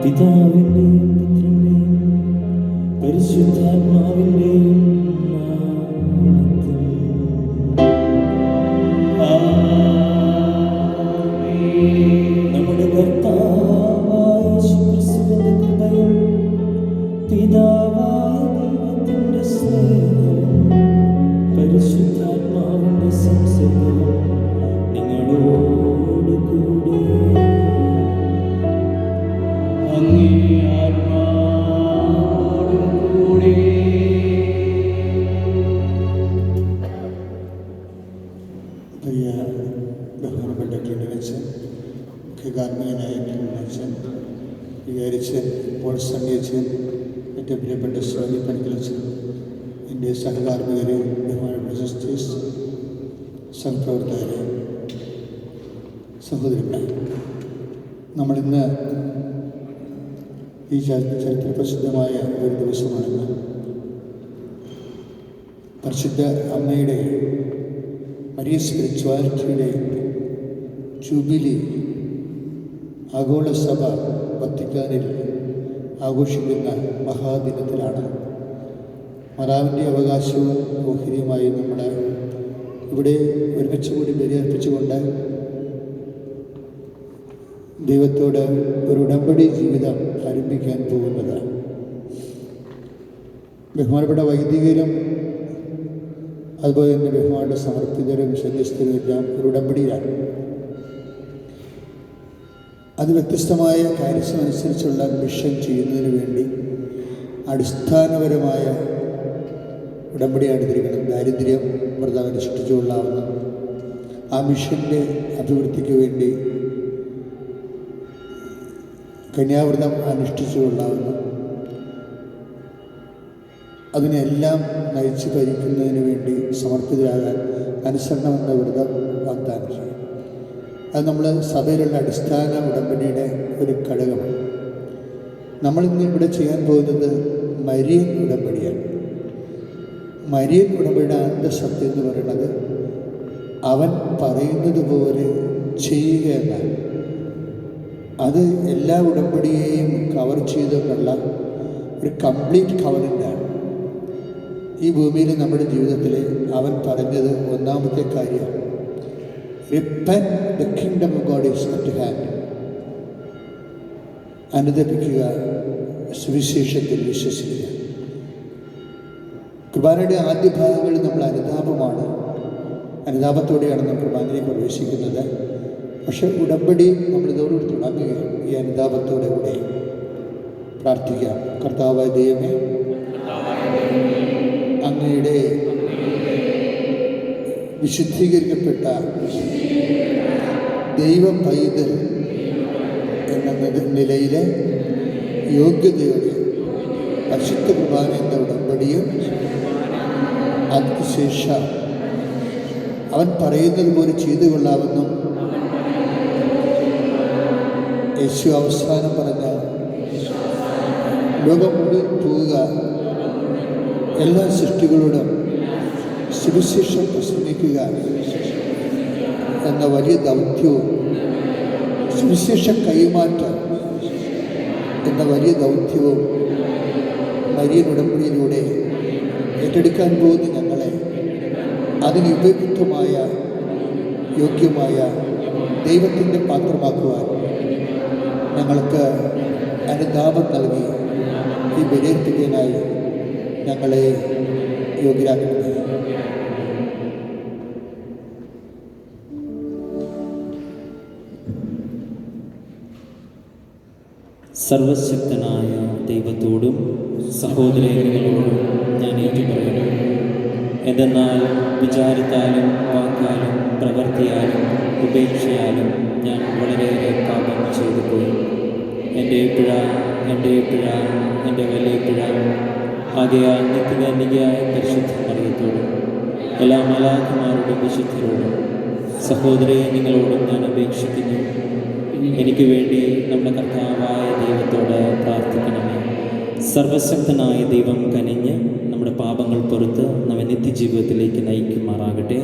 പിതാവിൻ്റെയും പുത്രൻ്റെയും പരിശുദ്ധാത്മാവിൻ്റെയും നാമത്തിൽ നമ്മുടെ കർത്താവായ യേശുക്രിസ്തുവിന്റെ കൃപയും പിതാവായ ദൈവത്തിന്റെ സ്നേഹവും പരിശുദ്ധാത്മാവിന്റെ സംസർഗവും നിങ്ങളോട് കൂടെ ബഹുമാനപ്പെട്ട ക്ലിനിക്കച്ചൻ, മുഖ്യകാർമ്മികനായ ക്ലിനിക്കച്ചൻ, വികാരിച്ചൻ, ഇപ്പോൾ സംഘിച്ചൻ, ഏറ്റവും പ്രിയപ്പെട്ട സ്വാമി പണിക്കലച്ചൻ, എൻ്റെ സഹകാർമ്മികരെ, ബഹുമാനപ്പെട്ട ജസ്റ്റിസ്, സഹപ്രവർത്തകരെ, സഹോദരങ്ങളെ, നമ്മളിന്ന് ഈ ചരിത്ര പ്രസിദ്ധമായ ഒരു ദിവസമാണെന്ന് പരിശുദ്ധ അമ്മയുടെ മരിയ സ്പിരിച്വാലിറ്റിയുടെ ജൂബിലി ആഗോള സഭ വത്തിക്കാനിൽ ആഘോഷിക്കുന്ന മഹാദിനത്തിലാണ്. മാതാവിൻ്റെ അവകാശവും ഓഹരിയുമായി നമ്മൾ ഇവിടെ ഒരുമിച്ച് കൂടി ബലിയർപ്പിച്ചുകൊണ്ട് ദൈവത്തോട് ഒരു ഉടമ്പടി ജീവിതം ആരംഭിക്കാൻ പോകുന്നത്. ബഹുമാനപ്പെട്ട വൈദികരും അതുപോലെ തന്നെ ബഹുമാനപ്പെട്ട സമർപ്പിതരും സന്യസ്തരും എല്ലാം ഒരു ഉടമ്പടിയിലാണ്. അത് വ്യത്യസ്തമായ കാര്യമനുസരിച്ചുള്ള മിഷൻ ചെയ്യുന്നതിന് വേണ്ടി അടിസ്ഥാനപരമായ ഉടമ്പടിയാണ് എടുത്തിരിക്കുന്നത്. ദാരിദ്ര്യം വ്രതം അനുഷ്ഠിച്ചുകൊള്ളാവുന്ന ആ മിഷൻ്റെ അഭിവൃദ്ധിക്ക് വേണ്ടി കന്യാവ്രതം അനുഷ്ഠിച്ചുകൊള്ളാവുന്ന അതിനെല്ലാം നയിച്ച് ഭരിക്കുന്നതിന് വേണ്ടി സമർപ്പിതരാകാൻ അനുസരണം എന്ന വ്രതം വാഗ്ദാനം ചെയ്യും. അത് നമ്മൾ സഭയിലുള്ള അടിസ്ഥാന ഉടമ്പടിയുടെ ഒരു ഘടകമാണ്. നമ്മളിന്ന് ഇവിടെ ചെയ്യാൻ പോകുന്നത് മരിയൻ ഉടമ്പടിയാണ്. മരിയൻ ഉടമ്പടിയുടെ അന്തഃശബ്ദം എന്ന് പറയുന്നത് അവൻ പറയുന്നത് പോലെ ചെയ്യുക എന്നാണ്. അത് എല്ലാ ഉടമ്പടിയെയും കവർ ചെയ്തുകൊണ്ടുള്ള ഒരു കംപ്ലീറ്റ് കവറൻ്റാണ്. ഈ ഭൂമിയിൽ നമ്മുടെ ജീവിതത്തിൽ അവൻ പറഞ്ഞത് ഒന്നാമത്തെ കാര്യം, repent, the kingdom of God is at hand. അനുദപിക്കുക, സുവിശേഷത്തിൽ വിശ്വസിക്കുക. കുർബാനയുടെ ആദ്യ ഭാഗങ്ങളിൽ നമ്മൾ അനുതാപമാണ്, അനുതാപത്തോടെയാണ് നമ്മൾ കുർബാനയിൽ പ്രവേശിക്കുന്നത്. പക്ഷെ ഉടമ്പടി നമ്മളിതോടുകൂടി തുടങ്ങുകയാണ്. ഈ അനുതാപത്തോടെ കൂടെ പ്രാർത്ഥിക്കാം. കർത്താവായ ദൈവമേ, അങ്ങയുടെ വിശുദ്ധീകരിക്കപ്പെട്ട ദൈവ പൈതൽ എന്ന നിലയിലെ യോഗ്യതയോടെ പരിശുദ്ധ കുർബാന എന്ന ഉടമ്പടിയും അതിനുശേഷം അവൻ പറയുന്നത് പോലെ ചെയ്തു കൊള്ളാമെന്നും യേശു അവസാനം പറഞ്ഞ ലോകം മുഴുവൻ പോവുക, എല്ലാ സൃഷ്ടികളോടും സുവിശേഷം പ്രസംഗിക്കുക എന്ന വലിയ ദൗത്യവും സുവിശേഷ കൈമാറ്റം എന്ന വലിയ ദൗത്യവും മരിയൻ ഉടമ്പടിയിലൂടെ ഏറ്റെടുക്കാൻ പോകുന്ന ഞങ്ങളെ അതിന് ഉപയുക്തമായ യോഗ്യമായ ദൈവത്തിൻ്റെ പാത്രമാക്കുവാൻ ഞങ്ങൾക്ക് അനുതാപം നൽകി ഈ ബലിയർപ്പിക്കാനായി ഞങ്ങളെ യോഗ്യരാക്കുന്നത്. സർവശക്തനായ ദൈവത്തോടും സഹോദരങ്ങളോടും ഞാൻ ഏറ്റുപറയുന്നു. എന്തെന്നാൽ വിചാരത്താലും വാക്കാലും പ്രവൃത്തിയാലും ഉപേക്ഷയാലും ഞാൻ വളരെയേറെ പാപം ചെയ്തു പോയി. എൻ്റെ പിഴ, എൻ്റെ വലിയ പിഴ. ആകയാൽ നിത്യകന്യകയായ പരിശുദ്ധ മറിയത്തോടും എല്ലാ മാലാഖമാരോടും വിശുദ്ധരോടും സഹോദരേ നിങ്ങളോടും ഞാൻ അപേക്ഷിക്കുന്നു. എനിക്ക് വേണ്ടി നമ്മുടെ കർത്താവായ ദൈവത്തോട് പ്രാർത്ഥിക്കണമേ. സർവശക്തനായ ദൈവം കനിഞ്ഞ് നമ്മുടെ പാപങ്ങൾ പുറത്ത് നമ്മെ നിത്യജീവിതത്തിലേക്ക് നയിക്കുമാറാകട്ടെ.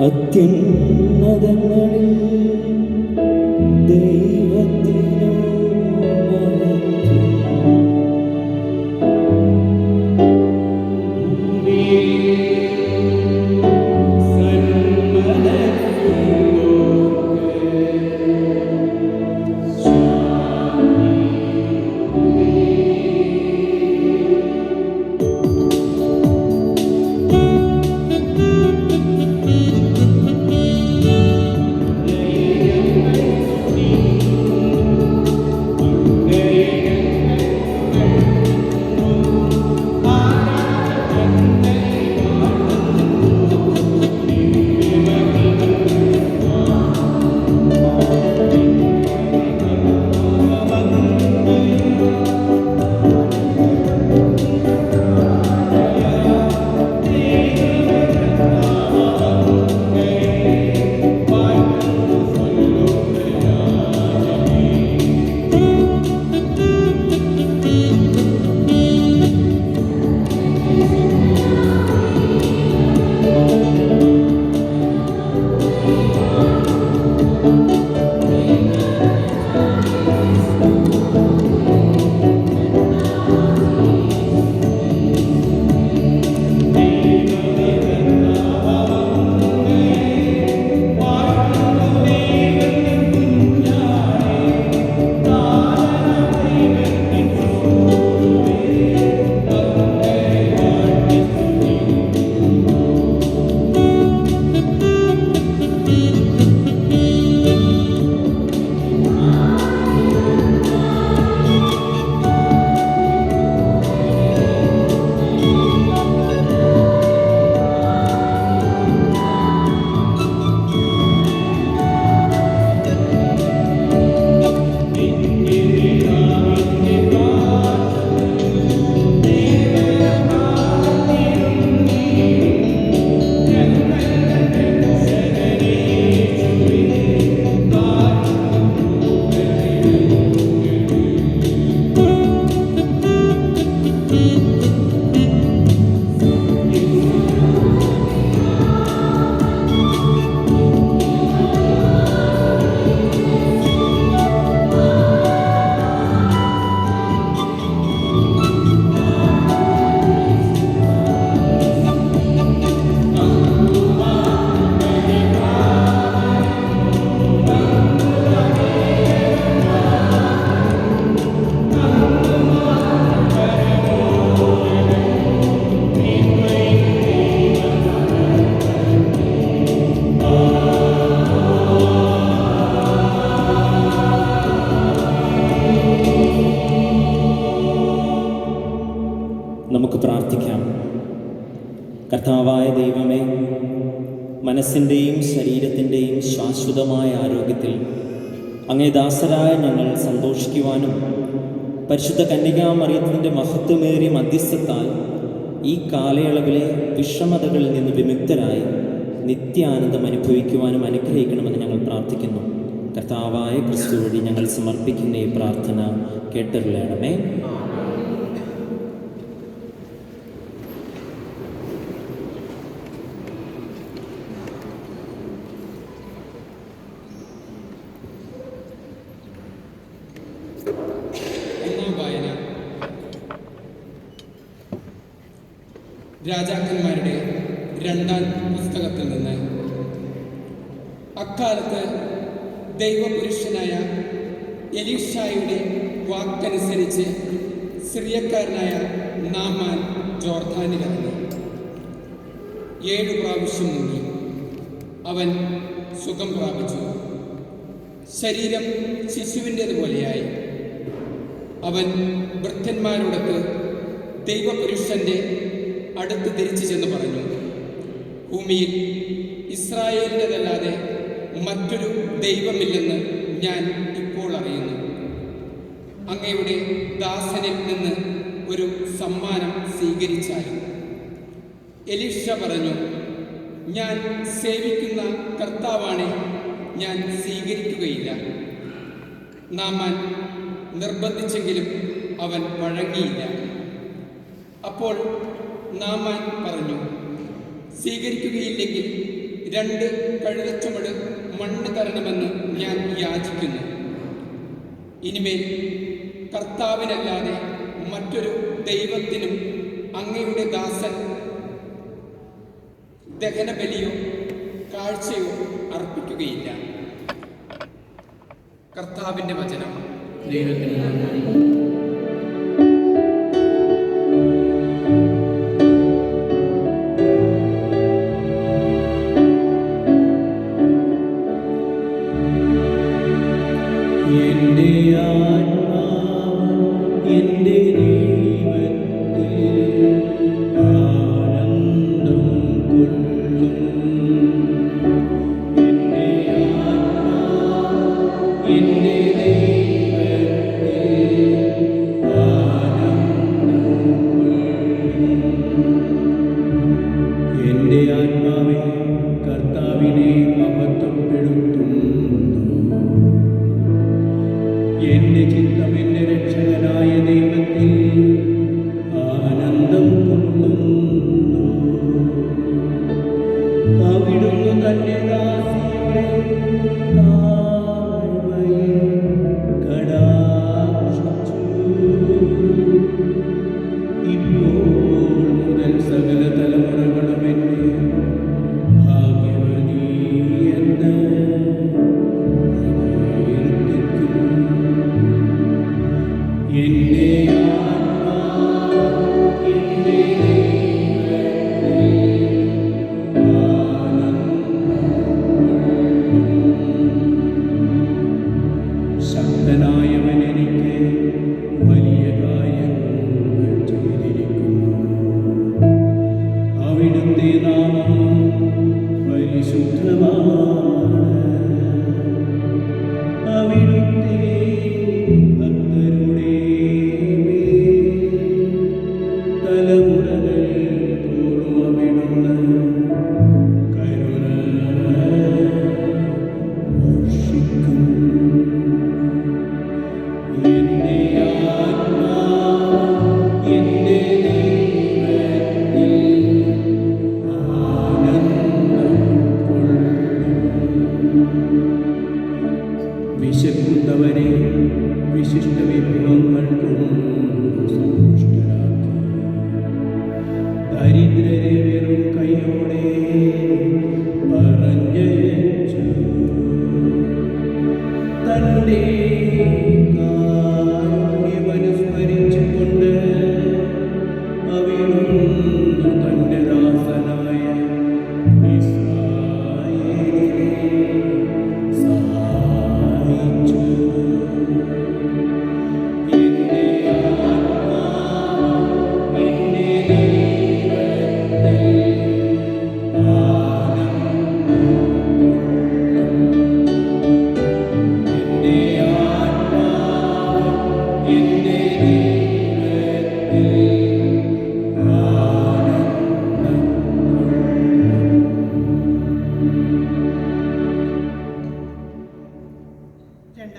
അത്യുന്നതങ്ങളിൽ ദൈവത്തിനു മനസ്സിൻ്റെയും ശരീരത്തിൻ്റെയും ശാശ്വതമായ ആരോഗ്യത്തിൽ അങ്ങേ ദാസരായ ഞങ്ങൾ സന്തോഷിക്കുവാനും പരിശുദ്ധ കന്യകാമറിയത്തിൻ്റെ മഹത്വമേറിയ മധ്യസ്ഥത്താൽ ഈ കാലയളവിലെ വിഷമതകളിൽ നിന്ന് വിമുക്തരായി നിത്യാനന്ദം അനുഭവിക്കുവാനും അനുഗ്രഹിക്കണമെന്ന് ഞങ്ങൾ പ്രാർത്ഥിക്കുന്നു. കർത്താവായ ക്രിസ്തു വഴി ഞങ്ങൾ സമർപ്പിക്കുന്ന ഈ പ്രാർത്ഥന കേട്ടരുളയണമേ. രാജാക്കന്മാരുടെ 2-ാം പുസ്തകത്തിൽ നിന്ന്. അക്കാലത്ത് ദൈവപുരുഷനായ എലീഷായുടെ വാക്കനുസരിച്ച് സിറിയക്കാരനായ നാമാൻ ജോർദാനിലിറങ്ങി 7 പ്രാവശ്യം മുങ്ങി. അവൻ സുഖം പ്രാപിച്ചു. ശരീരം ശിശുവിൻ്റേതുപോലെയായി. അവൻ ഭൃത്യന്മാരോടൊത്ത് ദൈവപുരുഷന്റെ അടുത്ത് തിരിച്ചു ചെന്ന് പറഞ്ഞു, ഭൂമിയിൽ ഇസ്രായേലിൻ്റെതല്ലാതെ മറ്റൊരു ദൈവമില്ലെന്ന് ഞാൻ ഇപ്പോൾ അറിയുന്നു. അങ്ങയുടെ ദാസനിൽ നിന്ന് ഒരു സമ്മാനം സ്വീകരിച്ചാലും. എലീഷ പറഞ്ഞു, ഞാൻ സേവിക്കുന്ന കർത്താവാണെ, ഞാൻ സ്വീകരിക്കുകയില്ല. നാമാൻ നിർബന്ധിച്ചെങ്കിലും അവൻ വഴങ്ങിയില്ല. അപ്പോൾ നാമാൻ പറഞ്ഞു, സ്വീകരിക്കുകയില്ലെങ്കിൽ 2 കഴുതച്ചുമട് മണ്ണ് തരണമെന്ന് ഞാൻ യാചിക്കുന്നു. ഇനിമേൽ കർത്താവിനല്ലാതെ മറ്റൊരു ദൈവത്തിനും അങ്ങയുടെ ദാസൻ ദഹനബലിയോ കാഴ്ചയോ അർപ്പിക്കുകയില്ല. കർത്താവിൻ്റെ വചനം. ദൈവത്തിന്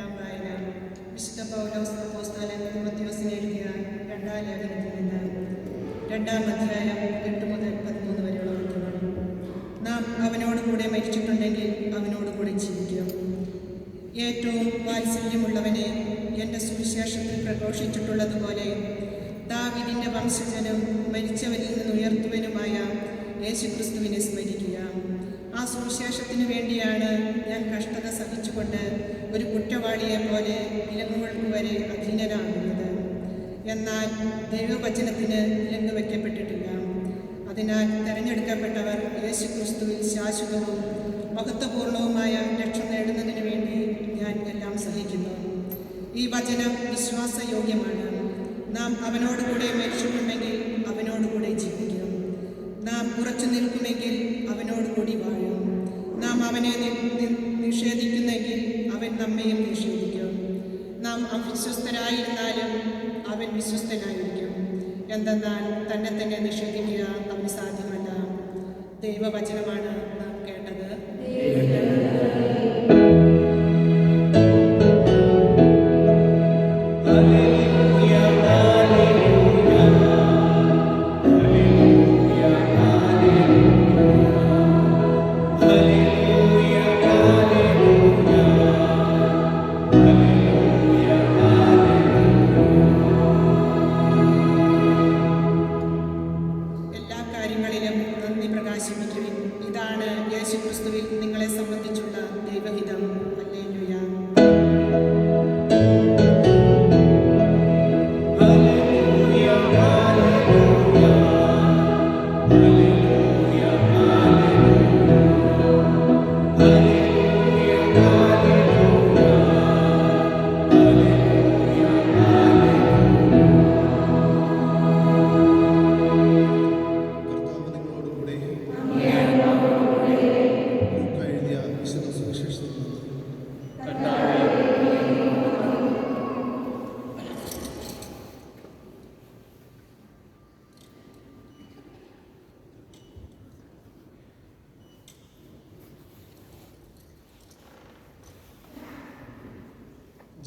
ഒന്നാം വായന വിശുദ്ധ പൗലോസ് അപ്പോസ്തലൻ തിമോഥെയോസിന് എഴുതിയ രണ്ടാം ലേഖനത്തിൽ നിന്ന് 2-ാം അധ്യായം 8 മുതൽ 13 വരെയുള്ള വാക്യങ്ങൾ. നാം അവനോടുകൂടെ മരിച്ചിട്ടുണ്ടെങ്കിൽ അവനോടുകൂടെ ജീവിക്കും. ഏറ്റവും വാത്സല്യമുള്ളവനെ എൻ്റെ സുവിശേഷത്തിൽ പ്രഘോഷിച്ചിട്ടുള്ളതുപോലെ ദാവീദിൻ്റെ വംശജനും മരിച്ചവരിൽ നിന്ന് ഉയർത്തുവനുമായ യേശുക്രിസ്തുവിനെ സ്മരിക്കുക. ആ സുവിശേഷത്തിനു വേണ്ടിയാണ് ഞാൻ കഷ്ടത സഹിച്ചുകൊണ്ട് ഒരു കുറ്റവാളിയെ പോലെ വിലങ്ങുകൾക്ക് വരെ അധീനരാകുന്നത്. എന്നാൽ ദൈവവചനത്തിന് വിലങ്ങ് വയ്ക്കപ്പെട്ടിട്ടില്ല. അതിനാൽ തെരഞ്ഞെടുക്കപ്പെട്ടവർ യേശുക്രിസ്തുവിൽ ശാശ്വതവും മഹത്വപൂർണവുമായ രക്ഷ നേടുന്നതിന് വേണ്ടി ഞാൻ എല്ലാം സഹിക്കുന്നു. ഈ വചനം വിശ്വാസയോഗ്യമാണ്. നാം അവനോടുകൂടെ മരിച്ചിട്ടുണ്ടെങ്കിൽ അവനോടുകൂടെ ജീവിക്കും. നാം ഉറച്ചു നിൽക്കുമെങ്കിൽ അവനോടുകൂടി വാഴും. നാം അവനെ നിഷേധിക്കുന്നെങ്കിൽ അവൻ നമ്മയും നിഷേധിക്കും. നാം അവിശ്വസ്തരായിരുന്നാലും അവൻ വിശ്വസ്തനായിരിക്കും. എന്തെന്നാൽ തന്നെ തന്നെ നിഷേധിക്കുക അവന് സാധ്യമല്ല. ദൈവവചനമാണ് നാം കേട്ടത്. ഇതാണ് യേശുക്രിസ്തുവിൽ നിങ്ങളെ സംബന്ധിച്ചുള്ള ദൈവഹിതം. ഹല്ലേലൂയ.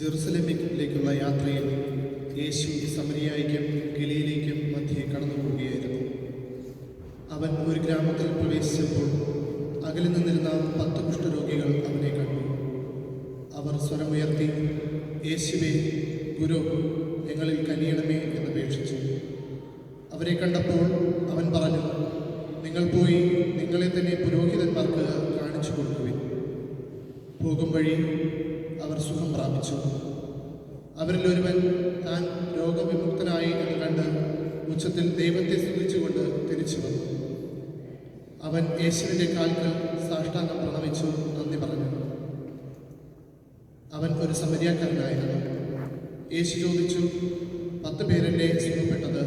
ജെറുസലേമിലേക്കുള്ള യാത്രയിൽ യേശു സമരിയായിക്കും ഗലീലയ്ക്കും മധ്യേ കടന്നു പോവുകയായിരുന്നു. അവൻ ഒരു ഗ്രാമത്തിൽ പ്രവേശിച്ചപ്പോൾ അകലിൽ നിന്നിരുന്ന 10 കുഷ്ഠരോഗികൾ അവനെ കണ്ടു. അവർ സ്വരമുയർത്തി, യേശുവേ, ഗുരു, ഞങ്ങളിൽ കനിയണമേ എന്നപേക്ഷിച്ചു. അവരെ കണ്ടപ്പോൾ അവൻ പറഞ്ഞു, നിങ്ങൾ പോയി നിങ്ങളെ തന്നെ പുരോഹിതന്മാർക്ക് കാണിച്ചു കൊടുക്കുവിൻ. പോകും വഴി അവർ സുഖം പ്രാപിച്ചു. അവരിൽ ഒരുവൻ താൻ രോഗവിമുക്തനായി എന്ന് കണ്ട് ഉച്ചത്തിൽ ദൈവത്തെ സ്തുതിച്ചുകൊണ്ട് തിരിച്ചു വന്നു. അവൻ യേശുവിൻ്റെ കാൽക്കൽ സാഷ്ടാംഗം പ്രണമിച്ചു നന്ദി പറഞ്ഞു. അവൻ ഒരു സമരിയാക്കാരനായിരുന്നു. യേശു ചോദിച്ചു, 10 പേരല്ലേ സുഖപ്പെട്ടത്?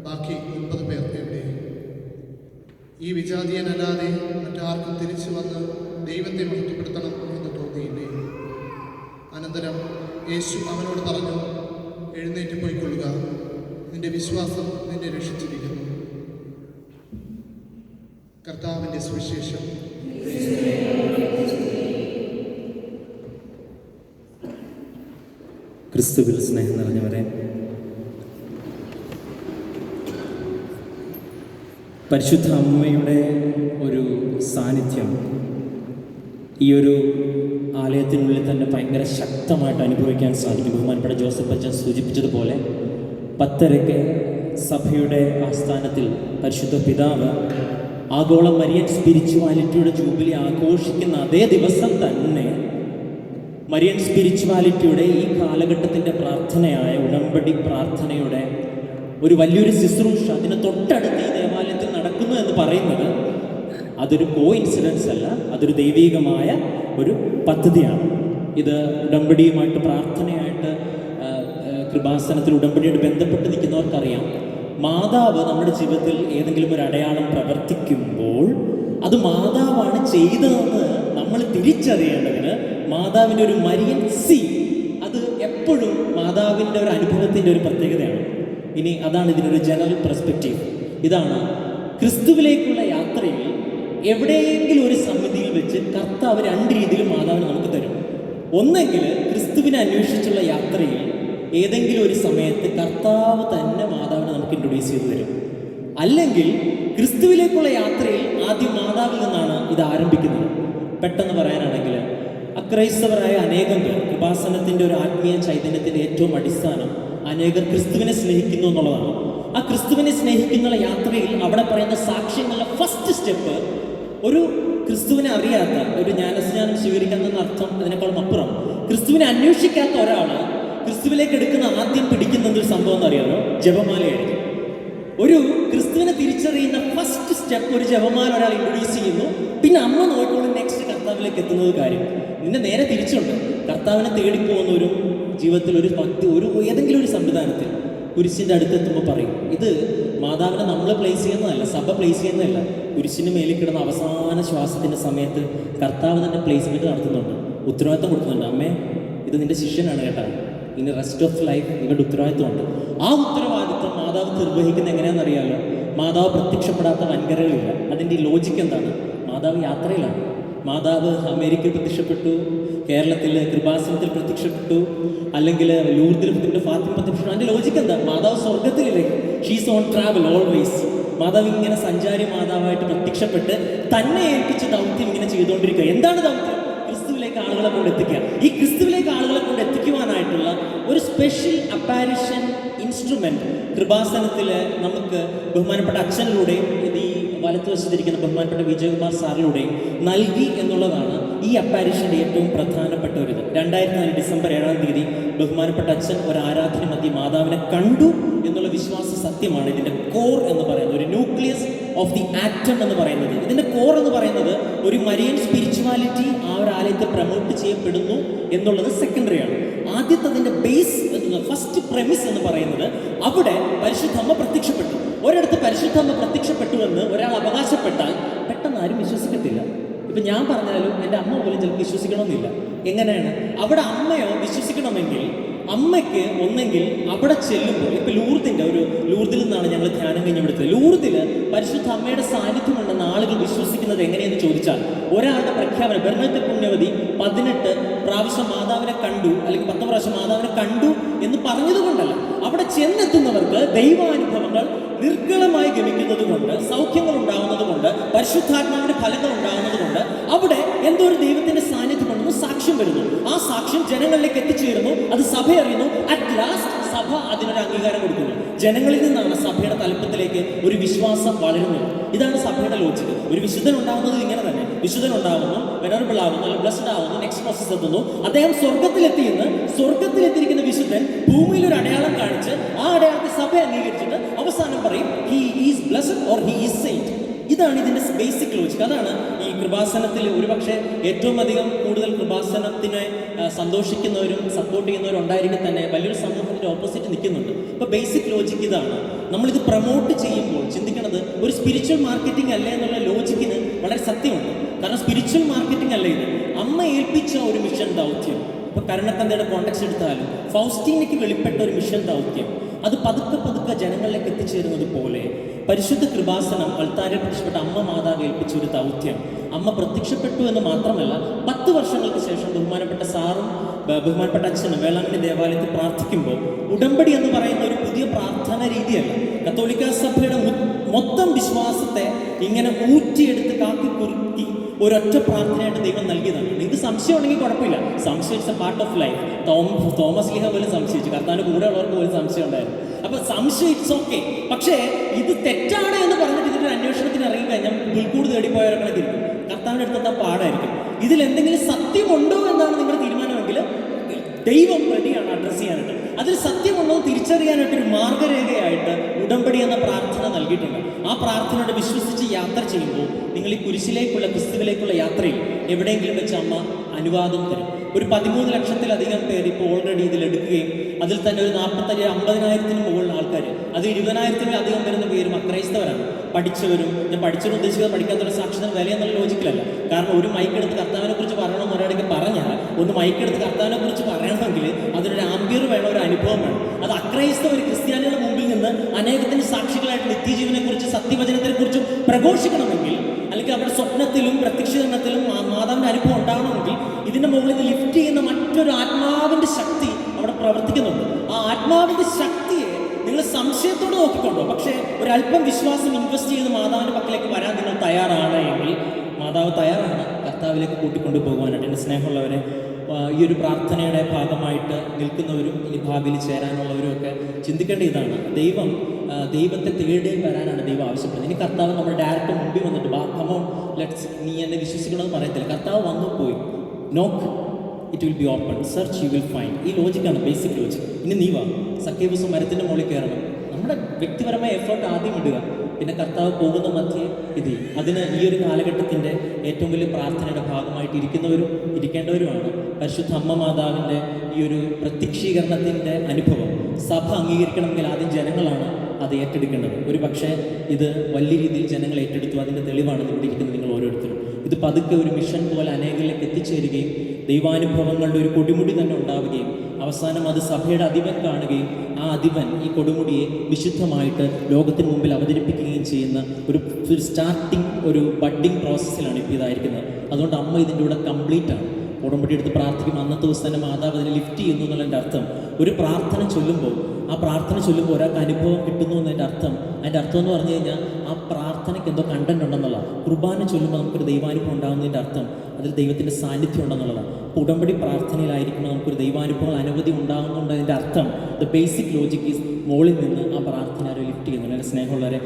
ബാക്കി 9 പേർ എവിടെ? ഈ വിജാതീയനല്ലാതെ മറ്റാർക്കും തിരിച്ചു വന്ന് ദൈവത്തെ മഹത്വപ്പെടുത്തണം എന്ന് തോന്നിയില്ലേ? അനന്തരം യേശു അവനോട് പറഞ്ഞു, എഴുന്നേറ്റ് പോയിക്കൊള്ളുക, നിന്റെ വിശ്വാസം നിന്നെ രക്ഷിച്ചിരിക്കുന്നു. കർത്താവിൻ്റെ സുവിശേഷം. ക്രിസ്തുവിൽ സ്നേഹം നിറഞ്ഞവരെ, പരിശുദ്ധ അമ്മയുടെ ഒരു സാന്നിധ്യം ഈ ഒരു ആലയത്തിനുള്ളിൽ തന്നെ ഭയങ്കര ശക്തമായിട്ട് അനുഭവിക്കാൻ സാധിക്കും. ബഹുമാനപ്പെട്ട ജോസഫ് അച്ഛൻ സൂചിപ്പിച്ചതുപോലെ 10:30 സഭയുടെ ആസ്ഥാനത്തിൽ പരിശുദ്ധ പിതാവ് ആഗോള മരിയൻ സ്പിരിച്വാലിറ്റിയുടെ ജൂബിലി ആഘോഷിക്കുന്ന അതേ ദിവസം തന്നെ മരിയൻ സ്പിരിച്വാലിറ്റിയുടെ ഈ കാലഘട്ടത്തിൻ്റെ പ്രാർത്ഥനയായ ഉടമ്പടി പ്രാർത്ഥനയുടെ ഒരു വലിയൊരു ശുശ്രൂഷ അതിന് തൊട്ടടുത്ത് ഈ ദേവാലയത്തിൽ നടക്കുന്നു എന്ന് പറയുന്നത് അതൊരു കോഇൻസിഡൻസ് അല്ല, അതൊരു ദൈവീകമായ ഒരു പദ്ധതിയാണ്. ഇത് ഉടമ്പടിയുമായിട്ട് പ്രാർത്ഥനയായിട്ട് കൃപാസനത്തിൽ ഉടമ്പടിയോട് ബന്ധപ്പെട്ട് നിൽക്കുന്നവർക്കറിയാം, മാതാവ് നമ്മുടെ ജീവിതത്തിൽ ഏതെങ്കിലും ഒരു അടയാളം പ്രവർത്തിക്കുമ്പോൾ അത് മാതാവാണ് ചെയ്തതെന്ന് നമ്മൾ തിരിച്ചറിയേണ്ടതിന് മാതാവിൻ്റെ ഒരു മരിയൻ സി അത് എപ്പോഴും മാതാവിൻ്റെ ഒരു അനുഭവത്തിൻ്റെ ഒരു പ്രത്യേകതയാണ്. ഇനി അതാണ് ഇതിനൊരു ജനറൽ പെർസ്പെക്റ്റീവ്. ഇതാണ് ക്രിസ്തുവിലേക്കുള്ള യാത്രയിൽ എവിടെയെങ്കിലും ഒരു സമിതിയിൽ വെച്ച് കർത്താവ് 2 രീതിയിൽ മാതാവിനെ നമുക്ക് തരും. ഒന്നെങ്കിൽ ക്രിസ്തു ക്രിസ്തുവിനെ അന്വേഷിച്ചുള്ള യാത്രയിൽ ഏതെങ്കിലും ഒരു സമയത്ത് കർത്താവ് തന്നെ മാതാവിനെ നമുക്ക് ഇൻട്രൊഡ്യൂസ് ചെയ്തു തരും. അല്ലെങ്കിൽ ക്രിസ്തുവിലേക്കുള്ള യാത്രയിൽ ആദ്യം മാതാവിൽ നിന്നാണ് ഇത് ആരംഭിക്കുന്നത്. പെട്ടെന്ന് പറയാനാണെങ്കിൽ അക്രൈസ്തവരായ അനേകം പേർ, കൃപാസനത്തിൻ്റെ ഒരു ആത്മീയ ചൈതന്യത്തിൻ്റെ ഏറ്റവും അടിസ്ഥാനം അനേകർ ക്രിസ്തുവിനെ സ്നേഹിക്കുന്നു എന്നുള്ളതാണ്. ആ ക്രിസ്തുവിനെ സ്നേഹിക്കുന്ന യാത്രയിൽ അവിടെ പറയുന്ന സാക്ഷ്യങ്ങളുടെ ഫസ്റ്റ് സ്റ്റെപ്പ് ഒരു ക്രിസ്തുവിനെ അറിയാത്ത ഒരു ജ്ഞാനസ്നാനം സ്വീകരിക്കുന്ന അർത്ഥം അതിനേക്കാളും അപ്പുറം ക്രിസ്തുവിനെ അന്വേഷിക്കാത്ത ഒരാൾ ക്രിസ്തുവിലേക്ക് എടുക്കുന്ന ആദ്യം പിടിക്കുന്ന എന്തൊരു സംഭവം എന്ന് അറിയാമോ? ജപമാലയായിരിക്കും. ഒരു ക്രിസ്തുവിനെ തിരിച്ചറിയുന്ന ഫസ്റ്റ് സ്റ്റെപ്പ് ഒരു ജപമാല ഒരാൾ ഇൻട്രൊഡ്യൂസ് ചെയ്യുന്നു. പിന്നെ അമ്മ നോക്കിക്കൊണ്ട് നെക്സ്റ്റ് കർത്താവിലേക്ക് എത്തുന്നത് കാര്യം. നിന്നെ നേരെ തിരിച്ചുണ്ട്. കർത്താവിനെ തേടിപ്പോകുന്നവരും ജീവിതത്തിൽ ഒരു ഏതെങ്കിലും ഒരു സംവിധാനത്തിൽ കുരിശിൻ്റെ അടുത്തെത്തുമ്പോൾ പറയും, ഇത് മാതാവിനെ നമ്മൾ പ്ലേസ് ചെയ്യുന്നതല്ല, സഭ പ്ലേസ് ചെയ്യുന്നതല്ല. കുരിശിന് മേലിൽ കിടന്ന അവസാന ശ്വാസത്തിൻ്റെ സമയത്ത് കർത്താവ് തന്നെ പ്ലേസ്മെൻറ്റ് നടത്തുന്നുണ്ട്, ഉത്തരവാദിത്വം കൊടുക്കുന്നുണ്ട്. അമ്മേ, ഇത് നിൻ്റെ ശിഷ്യനാണ് കേട്ടോ, ഇനി റെസ്റ്റ് ഓഫ് ലൈഫ് ഇവരുടെ ഉത്തരവാദിത്വമുണ്ട്. ആ ഉത്തരവാദിത്വം മാതാവ് നിർവഹിക്കുന്നത് എങ്ങനെയാണെന്നറിയാമല്ലോ? മാതാവ് പ്രത്യക്ഷപ്പെടാത്ത വൻകരകളില്ല. അതിൻ്റെ ലോജിക്ക് എന്താണ്? മാതാവ് യാത്രയിലാണ്. മാതാവ് അമേരിക്കയിൽ പ്രത്യക്ഷപ്പെട്ടു, കേരളത്തിൽ കൃപാസനത്തിൽ പ്രത്യക്ഷപ്പെട്ടു, അല്ലെങ്കിൽ ലൂർദിൽ ഫാത്തിമ പ്രത്യക്ഷപ്പെട്ടു. അതിൻ്റെ ലോജിക്ക് എന്താ? മാതാവ് സ്വർഗത്തിലില്ലേ? She's on travel always. മാതാവ് ഇങ്ങനെ സഞ്ചാരി മാതാവായിട്ട് പ്രത്യക്ഷപ്പെട്ട് തന്നെ ഏൽപ്പിച്ച ദൗത്യം ഇങ്ങനെ ചെയ്തുകൊണ്ടിരിക്കുക. എന്താണ് ദൗത്യം? ക്രിസ്തുവിലേക്ക് ആളുകളെ കൊണ്ട് എത്തിക്കുക. ഈ ക്രിസ്തുവിലേക്ക് ആളുകളെ കൊണ്ട് എത്തിക്കുവാനായിട്ടുള്ള ഒരു സ്പെഷ്യൽ അപ്പാരിഷൻ ഇൻസ്ട്രുമെന്റ് കൃപാസനത്തിൽ നമുക്ക് ബഹുമാനപ്പെട്ട അച്ഛനിലൂടെ, ഈ വലത്തുവശത്തിരിക്കുന്ന ബഹുമാനപ്പെട്ട വിജയകുമാർ സാറിലൂടെ നൽകി എന്നുള്ളതാണ് ഈ അപ്പാരിഷൻ്റെ ഏറ്റവും പ്രധാനപ്പെട്ട ഒരു ഇത്. 2004 ഡിസംബർ 7-ാം തീയതി ബഹുമാനപ്പെട്ട അച്ഛൻ ഒരു ആരാധന മധ്യ മാതാവിനെ കണ്ടു എന്നുള്ള വിശ്വാസ സത്യമാണ് ഇതിൻ്റെ കോർ എന്ന് പറയുന്നത്. ഒരു ന്യൂക്ലിയസ് ഓഫ് ദി ആറ്റം എന്ന് പറയുന്നത്. ഇതിൻ്റെ കോർ എന്ന് പറയുന്നത് ഒരു മരിയൻ സ്പിരിച്വാലിറ്റി ആ ഒരു ആലയത്തെ പ്രൊമോട്ട് ചെയ്യപ്പെടുന്നു എന്നുള്ളത് സെക്കൻഡറിയാണ്. ആദ്യത്തെ അതിൻ്റെ ബേസ് ഫസ്റ്റ് പ്രെമിസ് എന്ന് പറയുന്നത് അവിടെ പരിശുദ്ധമ്മ പ്രത്യക്ഷപ്പെട്ടു. ഒരിടത്ത് പരിശുദ്ധമ്മ പ്രത്യക്ഷപ്പെട്ടു എന്ന് ഒരാൾ അവകാശപ്പെട്ടാൽ പെട്ടെന്ന് ആരും വിശ്വസിക്കത്തില്ല. ഇപ്പം ഞാൻ പറഞ്ഞാലും എൻ്റെ അമ്മ പോലും ചിലപ്പോൾ വിശ്വസിക്കണമെന്നില്ല. എങ്ങനെയാണ്? അവിടെ അമ്മയോ വിശ്വസിക്കണമെങ്കിൽ അമ്മയ്ക്ക് ഒന്നെങ്കിൽ അവിടെ ചെല്ലുമ്പോൾ, ഇപ്പം ലൂർദിൽ നിന്നാണ് ഞങ്ങൾ ധ്യാനം കഴിഞ്ഞെടുത്തത്. ലൂർദിൽ പരിശുദ്ധ അമ്മയുടെ സാന്നിധ്യമുണ്ടെന്ന് ആളുകൾ വിശ്വസിക്കുന്നത് എങ്ങനെയെന്ന് ചോദിച്ചാൽ, ഒരാളുടെ പ്രഖ്യാപനം, ബെർണത്തെ പുണ്യവതി 18 പ്രാവശ്യം മാതാവിനെ കണ്ടു, അല്ലെങ്കിൽ 10 പ്രാവശ്യം മാതാവിനെ കണ്ടു എന്ന് പറഞ്ഞതുകൊണ്ടല്ല, അവിടെ ചെന്നെത്തുന്നവർക്ക് ദൈവാനുഭവങ്ങൾ നിർഗളമായി ഗമിക്കുന്നത് കൊണ്ട്, സൗഖ്യങ്ങൾ ഉണ്ടാവുന്നത് കൊണ്ട്, പരിശുദ്ധാത്മാവിന്റെ ഫലങ്ങൾ ഉണ്ടാവുന്നത് കൊണ്ട് അവിടെ എന്തോ ഒരു ദൈവത്തിന്റെ സാന്നിധ്യമുണ്ടെന്ന് സാക്ഷ്യം വരുന്നു. ആ സാക്ഷ്യം ജനങ്ങളിലേക്ക് എത്തിച്ചേരുന്നു. അത് സഭ അറിയുന്നു. അറ്റ് ലാസ്റ്റ് സഭ അതിനൊരു അംഗീകാരം കൊടുക്കുന്നു. ജനങ്ങളിൽ നിന്നാണ് സഭയുടെ തലപ്പത്തിലേക്ക് ഒരു വിശ്വാസം വളരുന്നത്. ഇതാണ് സഭയുടെ ലോജിക്ക്. ഒരു വിശുദ്ധൻ ഉണ്ടാകുന്നത് ഇങ്ങനെ തന്നെ. വിശുദ്ധൻ ഉണ്ടാകുന്നു, വെനറബിൾ ആകുന്നു, അല്ലെങ്കിൽ ബ്ലസ്ഡ് ആകുന്നു, നെക്സ്റ്റ് പ്രോസസ് എത്തുന്നു. അദ്ദേഹം സ്വർഗത്തിലെത്തിയിരിക്കുന്ന വിശുദ്ധൻ ഭൂമിയിൽ ഒരു അടയാളം കാണിച്ച് ആ അടയാളത്തെ സഭ അംഗീകരിച്ചിട്ട് അവസാനം പറയും he is blessed or he is Saint. ഇതാണ് ഇതിൻ്റെ ബേസിക് ലോജിക്ക്. അതാണ് ഈ കൃപാസനത്തിൽ ഒരുപക്ഷെ ഏറ്റവും അധികം കൂടുതൽ കൃപാസനത്തിനെ സന്തോഷിക്കുന്നവരും സപ്പോർട്ട് ചെയ്യുന്നവരും ഉണ്ടായിരിക്കും തന്നെ വലിയൊരു സമൂഹത്തിൻ്റെ ഓപ്പോസിറ്റ് നിൽക്കുന്നുണ്ട്. അപ്പോൾ ബേസിക് ലോജിക്ക് ഇതാണ്. നമ്മളിത് പ്രൊമോട്ട് ചെയ്യുമ്പോൾ ചിന്തിക്കുന്നത് ഒരു സ്പിരിച്വൽ മാർക്കറ്റിംഗ് അല്ലേ എന്നുള്ള ലോജിക്കിന് വളരെ സത്യമുണ്ട്. കാരണം സ്പിരിച്വൽ മാർക്കറ്റിംഗ് അല്ല ഇത്. അമ്മ ഏൽപ്പിച്ച ഒരു മിഷൻ ദൗത്യം, ഇപ്പോൾ കരുണക്കന്തയുടെ കോൺടാക്ട് എടുത്താലും ഫൗസ്റ്റീനയ്ക്ക് വെളിപ്പെട്ട ഒരു മിഷൻ ദൗത്യം, അത് പതുക്കെ ജനങ്ങളിലേക്ക് എത്തിച്ചേരുന്നത് പോലെ പരിശുദ്ധ കൃപാസനം അൾത്താരിൽ പ്രത്യക്ഷപ്പെട്ട അമ്മ മാതാവ് ഏൽപ്പിച്ച ഒരു ദൗത്യം. അമ്മ പ്രത്യക്ഷപ്പെട്ടു എന്ന് മാത്രമല്ല, 10 വർഷങ്ങൾക്ക് ശേഷം ബഹുമാനപ്പെട്ട സാറും ബഹുമാനപ്പെട്ട അച്ഛനും വേളാങ്കണ്ണി ദേവാലയത്തിൽ പ്രാർത്ഥിക്കുമ്പോൾ ഉടമ്പടി എന്ന് പറയുന്ന ഒരു പുതിയ പ്രാർത്ഥന രീതിയല്ല. കത്തോലിക്ക സഭയുടെ മൊത്തം വിശ്വാസത്തെ ഇങ്ങനെ ഊറ്റിയെടുത്ത് കാക്കി കുറുക്കി ഒരൊറ്റ പ്രാർത്ഥനയായിട്ട് ദൈവം നൽകിയതാണ്. നിങ്ങൾക്ക് സംശയം ഉണ്ടെങ്കിൽ കുഴപ്പമില്ല. സംശയം it's a part of life. Thomas ലീഹ പോലും സംശയിച്ചു, കർത്താവിൻ്റെ കൂടെ ഉള്ളവർക്ക് പോലും സംശയം ഉണ്ടായിരുന്നു. അപ്പോൾ സംശയം ഇറ്റ്സ് ഓക്കെ. പക്ഷേ ഇത് തെറ്റാണ് എന്ന് പറഞ്ഞിട്ട് ഇതിൻ്റെ അന്വേഷണത്തിന് ഇറങ്ങിക്കഴിഞ്ഞാൽ പുൽക്കൂട് തേടിപ്പോയവരൊക്കെ ഇരിക്കും. കർത്താവിൻ്റെ അടുത്തെത്താൻ പാടായിരിക്കും. ഇതിലെന്തെങ്കിലും സത്യമുണ്ടോ എന്നാണ് നിങ്ങളുടെ തീരുമാനമെങ്കിൽ ദൈവം റെഡിയാണ് അഡ്രസ്സ് ചെയ്യാനായിട്ട്. അതിൽ സത്യമുണ്ടോ തിരിച്ചറിയാനായിട്ടൊരു മാർഗരേഖയായിട്ട് ഉടമ്പടി എന്ന പ്രാർത്ഥന നൽകിയിട്ടുണ്ട്. ആ പ്രാർത്ഥനയോട് വിശ്വസിച്ച് യാത്ര ചെയ്യുമ്പോൾ നിങ്ങൾ ഈ കുരിശിലേക്കുള്ള ക്രിസ്തുവിലേക്കുള്ള യാത്രയിൽ എവിടെയെങ്കിലും വെച്ച് അമ്മ അനുവാദം തരും. ഒരു 13 ലക്ഷത്തിലധികം പേര് ഇപ്പോൾ ഓൾറെഡി ഇതിലെടുക്കുകയും അതിൽ തന്നെ ഒരു 50,000 മുകളിൽ ആൾക്കാർ, അത് 20,000-ലധികം വരുന്ന പേരും അക്രൈസ്തവരാണ്. പഠിച്ചവരും, ഞാൻ പഠിച്ചവരും ഉദ്ദേശിക്കുന്നത് പഠിക്കാത്തൊരു സാക്ഷ്യത്തിന് വില എന്നുള്ള ലോജിക്കലല്ല. കാരണം ഒരു മൈക്കെടുത്ത് കർത്താവിനെ കുറിച്ച് പറയണമെന്ന് ഒരാൾക്ക് പറഞ്ഞാൽ, ഒന്ന് മൈക്കെടുത്ത് കർത്താവിനെ കുറിച്ച് പറയണമെങ്കിൽ അതിനൊരു ആംബിയർ വേണം, ഒരു അനുഭവം വേണം. അത് അക്രൈസ്തവർ ക്രിസ്ത്യാനികളുടെ മുമ്പിൽ നിന്ന് അനേകത്തിന് സാക്ഷികളായിട്ട് നിത്യജീവനെ കുറിച്ച് സത്യവചനത്തിനെ കുറിച്ചും പ്രഘോഷിക്കണമെങ്കിൽ, അല്ലെങ്കിൽ അവരുടെ സ്വപ്നത്തിലും പ്രത്യക്ഷീകരണത്തിലും മാതാവിൻ്റെ അനുഭവം ഉണ്ടാകണമെങ്കിൽ ഇതിൻ്റെ മുകളിൽ നിന്ന് ലിഫ്റ്റ് ചെയ്യുന്ന മറ്റ് മറ്റൊരു ആത്മാവിൻ്റെ ശക്തി അവിടെ പ്രവർത്തിക്കുന്നുണ്ട്. ആ ആത്മാവിൻ്റെ ശക്തിയെ നിങ്ങൾ സംശയത്തോടെ നോക്കിക്കൊണ്ടോ, പക്ഷേ ഒരല്പം വിശ്വാസം ഇൻവെസ്റ്റ് ചെയ്ത് മാതാവിൻ്റെ പക്കലേക്ക് വരാൻ നിങ്ങൾ തയ്യാറാണ് എങ്കിൽ മാതാവ് തയ്യാറാണ് കർത്താവിലേക്ക് കൂട്ടിക്കൊണ്ടു പോകുവാനായിട്ട്. എൻ്റെ സ്നേഹമുള്ളവരെ, ഈ ഒരു പ്രാർത്ഥനയുടെ ഭാഗമായിട്ട് നിൽക്കുന്നവരും ഇനി ഭാവിയിൽ ചേരാനുള്ളവരും ഒക്കെ ചിന്തിക്കേണ്ട ഇതാണ്, ദൈവത്തെ തേടി വരാനാണ് ദൈവം ആവശ്യപ്പെടുന്നത്. ഇനി കർത്താവ് നമ്മൾ ഡയറക്റ്റ് മുമ്പിൽ വന്നിട്ട് കമോൺ ലെറ്റ്സ് നീ എന്നെ വിശ്വസിക്കണമെന്ന് പറയത്തില്ല. കർത്താവ് വന്നു പോയി, നോക്ക് it will be open, search you will find. ഈ ലോജിക്കാണ്, ബേസിക് ലോജിക്. ഇനി നീ വാ, സഖ്യബൂസ് മരത്തിൻ്റെ മുകളിൽ കയറണം. നമ്മുടെ വ്യക്തിപരമായ എഫേർട്ട് ആദ്യം ഇടുക, പിന്നെ കർത്താവ് പോകുന്ന മധ്യേ ഇത്. അതിന് ഈ ഒരു കാലഘട്ടത്തിൻ്റെ ഏറ്റവും വലിയ പ്രാർത്ഥനയുടെ ഭാഗമായിട്ട് ഇരിക്കുന്നവരും ഇരിക്കേണ്ടവരുമാണ്. പരിശുദ്ധ അമ്മ മാതാവിൻ്റെ ഈ ഒരു പ്രത്യക്ഷീകരണത്തിൻ്റെ അനുഭവം സഭ അംഗീകരിക്കണമെങ്കിൽ ആദ്യം ജനങ്ങളാണ് അത് ഏറ്റെടുക്കേണ്ടത്. ഒരു പക്ഷേ ഇത് വലിയ രീതിയിൽ ജനങ്ങൾ ഏറ്റെടുത്തു, അതിൻ്റെ തെളിവാണ് ഇവിടെ ഇരിക്കുന്നത് നിങ്ങൾ ഓരോരുത്തരും. ഇത് പതുക്കെ ഒരു മിഷൻ പോലെ അനേകരിലേക്ക് എത്തിച്ചേരുകയും ദൈവാനുഭവങ്ങളുടെ ഒരു കൊടുമുടി തന്നെ ഉണ്ടാവുകയും അവസാനം അത് സഭയുടെ അധിപൻ കാണുകയും ആ അധിപൻ ഈ കൊടുമുടിയെ വിശുദ്ധമായിട്ട് ലോകത്തിന് മുമ്പിൽ അവതരിപ്പിക്കുകയും ചെയ്യുന്ന ഒരു സ്റ്റാർട്ടിങ്, ഒരു ബഡ്ഡിങ് പ്രോസസ്സിലാണ് ഇപ്പോൾ ഇതായിരിക്കുന്നത്. അതുകൊണ്ട് അമ്മ ഇതിൻ്റെ കൂടെ കംപ്ലീറ്റ് ആണ്. ഉടമ്പടി എടുത്ത് പ്രാർത്ഥിക്കും, അന്നത്തെ ദിവസം തന്നെ മാതാവ് അതിനെ ലിഫ്റ്റ് ചെയ്യുന്നു എന്നുള്ളതിൻ്റെ അർത്ഥം. ഒരു പ്രാർത്ഥന ചൊല്ലുമ്പോൾ ഒരാൾക്ക് അനുഭവം കിട്ടുന്നു എന്നതിൻ്റെ അർത്ഥം എന്ന് പറഞ്ഞു കഴിഞ്ഞാൽ ആ പ്രാർത്ഥനയ്ക്ക് എന്തോ കണ്ടന്റ് ഉണ്ടെന്നുള്ള. കുർബാന ചൊല്ലുമ്പോൾ നമുക്കൊരു ദൈവാനുഭവം ഉണ്ടാകുന്നതിൻ്റെ അർത്ഥം അതിൽ ദൈവത്തിൻ്റെ സാന്നിധ്യം ഉണ്ടെന്നുള്ളതാണ്. അപ്പോൾ ഉടമ്പടി പ്രാർത്ഥനയിലായിരിക്കുമ്പോൾ നമുക്കൊരു ദൈവാനുഭവങ്ങൾ അനവധി ഉണ്ടാകുന്നുണ്ടതിൻ്റെ അർത്ഥം ദ ബേസിക് ലോജിക് ഈസ് മുകളിൽ നിന്ന് ആ പ്രാർത്ഥന ആരോ ലിഫ്റ്റ് ചെയ്യുന്നു. എൻ്റെ സ്നേഹമുള്ളവരെ,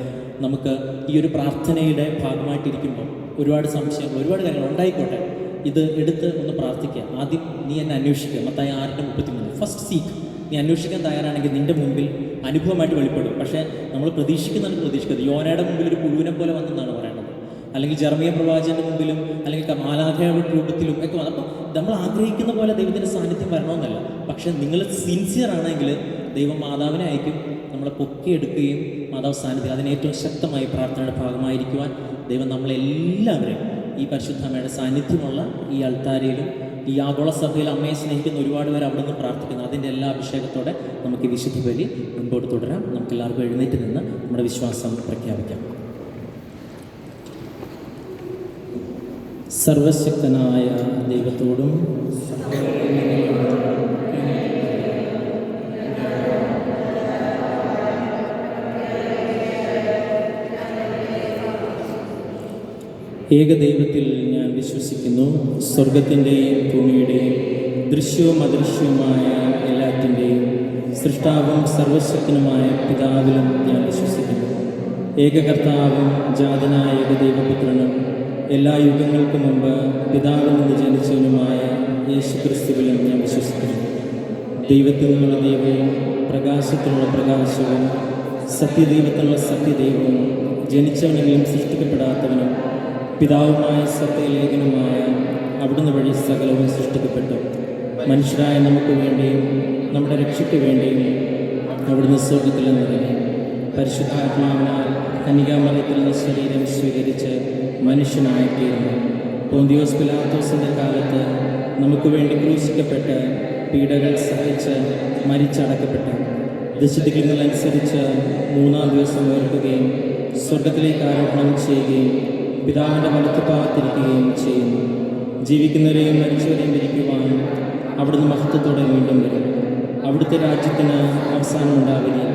നമുക്ക് ഈ ഒരു പ്രാർത്ഥനയുടെ ഭാഗമായിട്ടിരിക്കുമ്പോൾ ഒരുപാട് സംശയങ്ങൾ, ഒരുപാട് കാര്യങ്ങൾ ഉണ്ടായിക്കോട്ടെ, ഇത് എടുത്ത് ഒന്ന് പ്രാർത്ഥിക്കുക. ആദ്യം നീ എന്നെ അന്വേഷിക്കുക. Mathai 6:33 first seek. നീ അന്വേഷിക്കാൻ തയ്യാറാണെങ്കിൽ നിൻ്റെ മുമ്പിൽ അനുഭവമായിട്ട് വെളിപ്പെടും. പക്ഷേ നമ്മൾ പ്രതീക്ഷിക്കുന്നത് യോനയുടെ മുമ്പിൽ ഒരു പുഴുവിനെ പോലെ വന്നെന്നാണ് പറയുന്നത്, അല്ലെങ്കിൽ ജെറമിയ പ്രവാചകൻ്റെ മുമ്പിലും അല്ലെങ്കിൽ മാലാഖയുടെ രൂപത്തിലും ഒക്കെ വന്നു. അപ്പോൾ നമ്മൾ ആഗ്രഹിക്കുന്ന പോലെ ദൈവത്തിൻ്റെ സാന്നിധ്യം വരണമെന്നല്ല. പക്ഷേ നിങ്ങൾ സിൻസിയർ ആണെങ്കിൽ ദൈവം മാതാവിനെ അയക്കും, നമ്മളെ പൊക്കിയെടുക്കുകയും മാതാവ് സാന്നിധ്യം അതിന് ഏറ്റവും ശക്തമായി പ്രാർത്ഥനയുടെ ഭാഗമായിരിക്കുവാൻ ദൈവം നമ്മളെല്ലാവരെയും ഈ പരിശുദ്ധമ്മയുടെ സാന്നിധ്യമുള്ള ഈ അൾത്താരയിലും ഈ ആഗോള സഭയിൽ അമ്മയെ സ്നേഹിക്കുന്ന ഒരുപാട് പേര് അവിടെ നിന്ന് പ്രാർത്ഥിക്കുന്നു. അതിൻ്റെ എല്ലാ അഭിഷേകത്തോടെ നമുക്ക് ഈ വിശുദ്ധ ബലി മുൻപോട്ട് തുടരാം. നമുക്ക് എല്ലാവർക്കും എഴുന്നേറ്റ് നിന്ന് നമ്മുടെ വിശ്വാസം പ്രഖ്യാപിക്കാം. സർവശക്തനായ ദൈവത്തോടും ഏകദൈവത്തിൽ ഞാൻ വിശ്വസിക്കുന്നു. സ്വർഗത്തിൻ്റെയും ഭൂമിയുടെയും ദൃശ്യവും അദൃശ്യവുമായ എല്ലാറ്റിൻ്റെയും സൃഷ്ടാവും സർവശക്തനുമായ പിതാവിലും ഞാൻ വിശ്വസിക്കുന്നു. ഏകകർത്താവും ജാതനായ ഏകദൈവപുത്രനും എല്ലാ യുഗങ്ങൾക്കും മുമ്പ് പിതാവിൽ നിന്ന് ജനിച്ചവനുമായ യേശുക്രിസ്തുവിലും ഞാൻ വിശ്വസിക്കുന്നു. ദൈവത്തിൽ നിന്നുള്ള ദൈവവും പ്രകാശത്തിനുള്ള പ്രകാശവും സത്യദൈവത്തിനുള്ള സത്യദൈവവും ജനിച്ചവനെങ്കിലും സൃഷ്ടിക്കപ്പെടാത്തവനും പിതാവുമായ സത്യലേഖനുമായ അവിടുന്ന് വഴി സകലവും സൃഷ്ടിക്കപ്പെട്ടു. മനുഷ്യരായ നമുക്ക് വേണ്ടിയും നമ്മുടെ രക്ഷയ്ക്ക് വേണ്ടിയും അവിടുന്ന് സ്വർഗത്തിൽ നിന്നിറങ്ങി പരിശുദ്ധാത്മാവിനാൽ കന്യകാമറിയത്തിൽ നിന്ന് ശരീരം സ്വീകരിച്ച് മനുഷ്യനായിത്തീർന്നു. പോന്തിയോസ് പിലാത്തോസിൻ്റെ കാലത്ത് നമുക്ക് വേണ്ടി ക്രൂശിക്കപ്പെട്ട് പീഡകൾ സഹിച്ച് മരിച്ചടക്കപ്പെട്ട് ദശദിക്കുകളനുസരിച്ച് 3-ാം ദിവസം ഉയർത്തുകയും സ്വർഗത്തിലേക്ക് ആരോഹണം ചെയ്യുകയും പിതാവിൻ്റെ വലത്തുഭാഗത്തിരിക്കുകയും ചെയ്യുന്നു. ജീവിക്കുന്നവരെയും മരിച്ചവരെയും ഇരിക്കുവാൻ അവിടുന്ന് മഹത്വത്തോടെ വീണ്ടും വരും. അവിടുത്തെ രാജ്യത്തിന് അവസാനം ഉണ്ടാവുകയില്ല.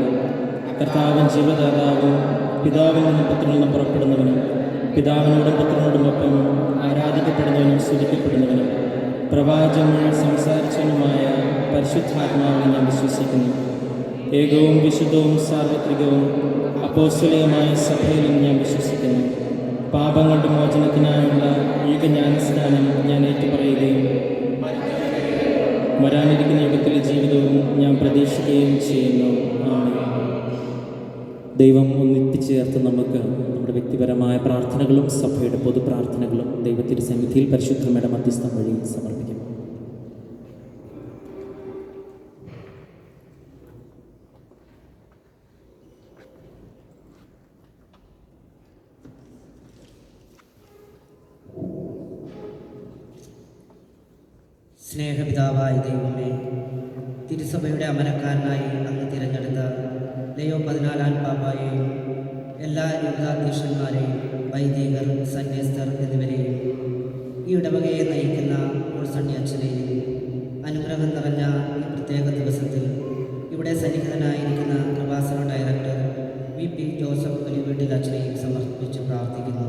കർത്താവും ജീവദാതാവും പിതാവിൽ നിന്നും പുത്രനിൽ നിന്നും പുറപ്പെടുന്നവനും പിതാവിനോടും പുത്രനോടുമൊപ്പം ആരാധിക്കപ്പെടുന്നവനും സ്തുതിക്കപ്പെടുന്നവനും പ്രവാചകങ്ങൾ സംസാരിച്ചവനുമായ പരിശുദ്ധാത്മാവിനെ ഞാൻ വിശ്വസിക്കുന്നു. ഏകവും വിശുദ്ധവും സാർവത്രികവും അപ്പോസ്തലികമായ സഭയിലും ഞാൻ വിശ്വസിക്കുന്നു. പാപങ്ങളുടെ മോചനത്തിനായുള്ള ഏകജ്ഞാനസ്നാനം ഞാൻ ഏറ്റുപറയുകയും വരാനിരിക്കുന്ന യുഗത്തിലെ ജീവിതവും ഞാൻ പ്രതീക്ഷിക്കുകയും ചെയ്യുന്നു. ദൈവം ഒന്നിപ്പിച്ചേർത്ത് നമുക്ക് നമ്മുടെ വ്യക്തിപരമായ പ്രാർത്ഥനകളും സഭയുടെ പൊതു പ്രാർത്ഥനകളും ദൈവത്തിൻ്റെ സന്നിധിയിൽ പരിശുദ്ധമ്മയുടെ മധ്യസ്ഥം വഴി സമർപ്പിക്കും. സ്നേഹപിതാവായ ദൈവമേ, തിരുസഭയുടെ അമരക്കാരനായി അങ്ങ് തിരഞ്ഞെടുത്ത ലയോ 14 പാപ്പായെയും എല്ലാ യുഗാധ്യക്ഷന്മാരെയും വൈദികർ, സന്യസ്തർ എന്നിവരെയും ഈ ഇടവകയെ നയിക്കുന്ന ഉൾസണ്ണി അച്ഛനെയും അനുഗ്രഹം നിറഞ്ഞ ഈ പ്രത്യേക ദിവസത്തിൽ ഇവിടെ സന്നിഹിതനായിരിക്കുന്ന കൃപാസന ഡയറക്ടർ VP ജോസഫ് ഒലിവീട്ടിൽ അച്ഛനെയും സമർപ്പിച്ച് പ്രാർത്ഥിക്കുന്നു.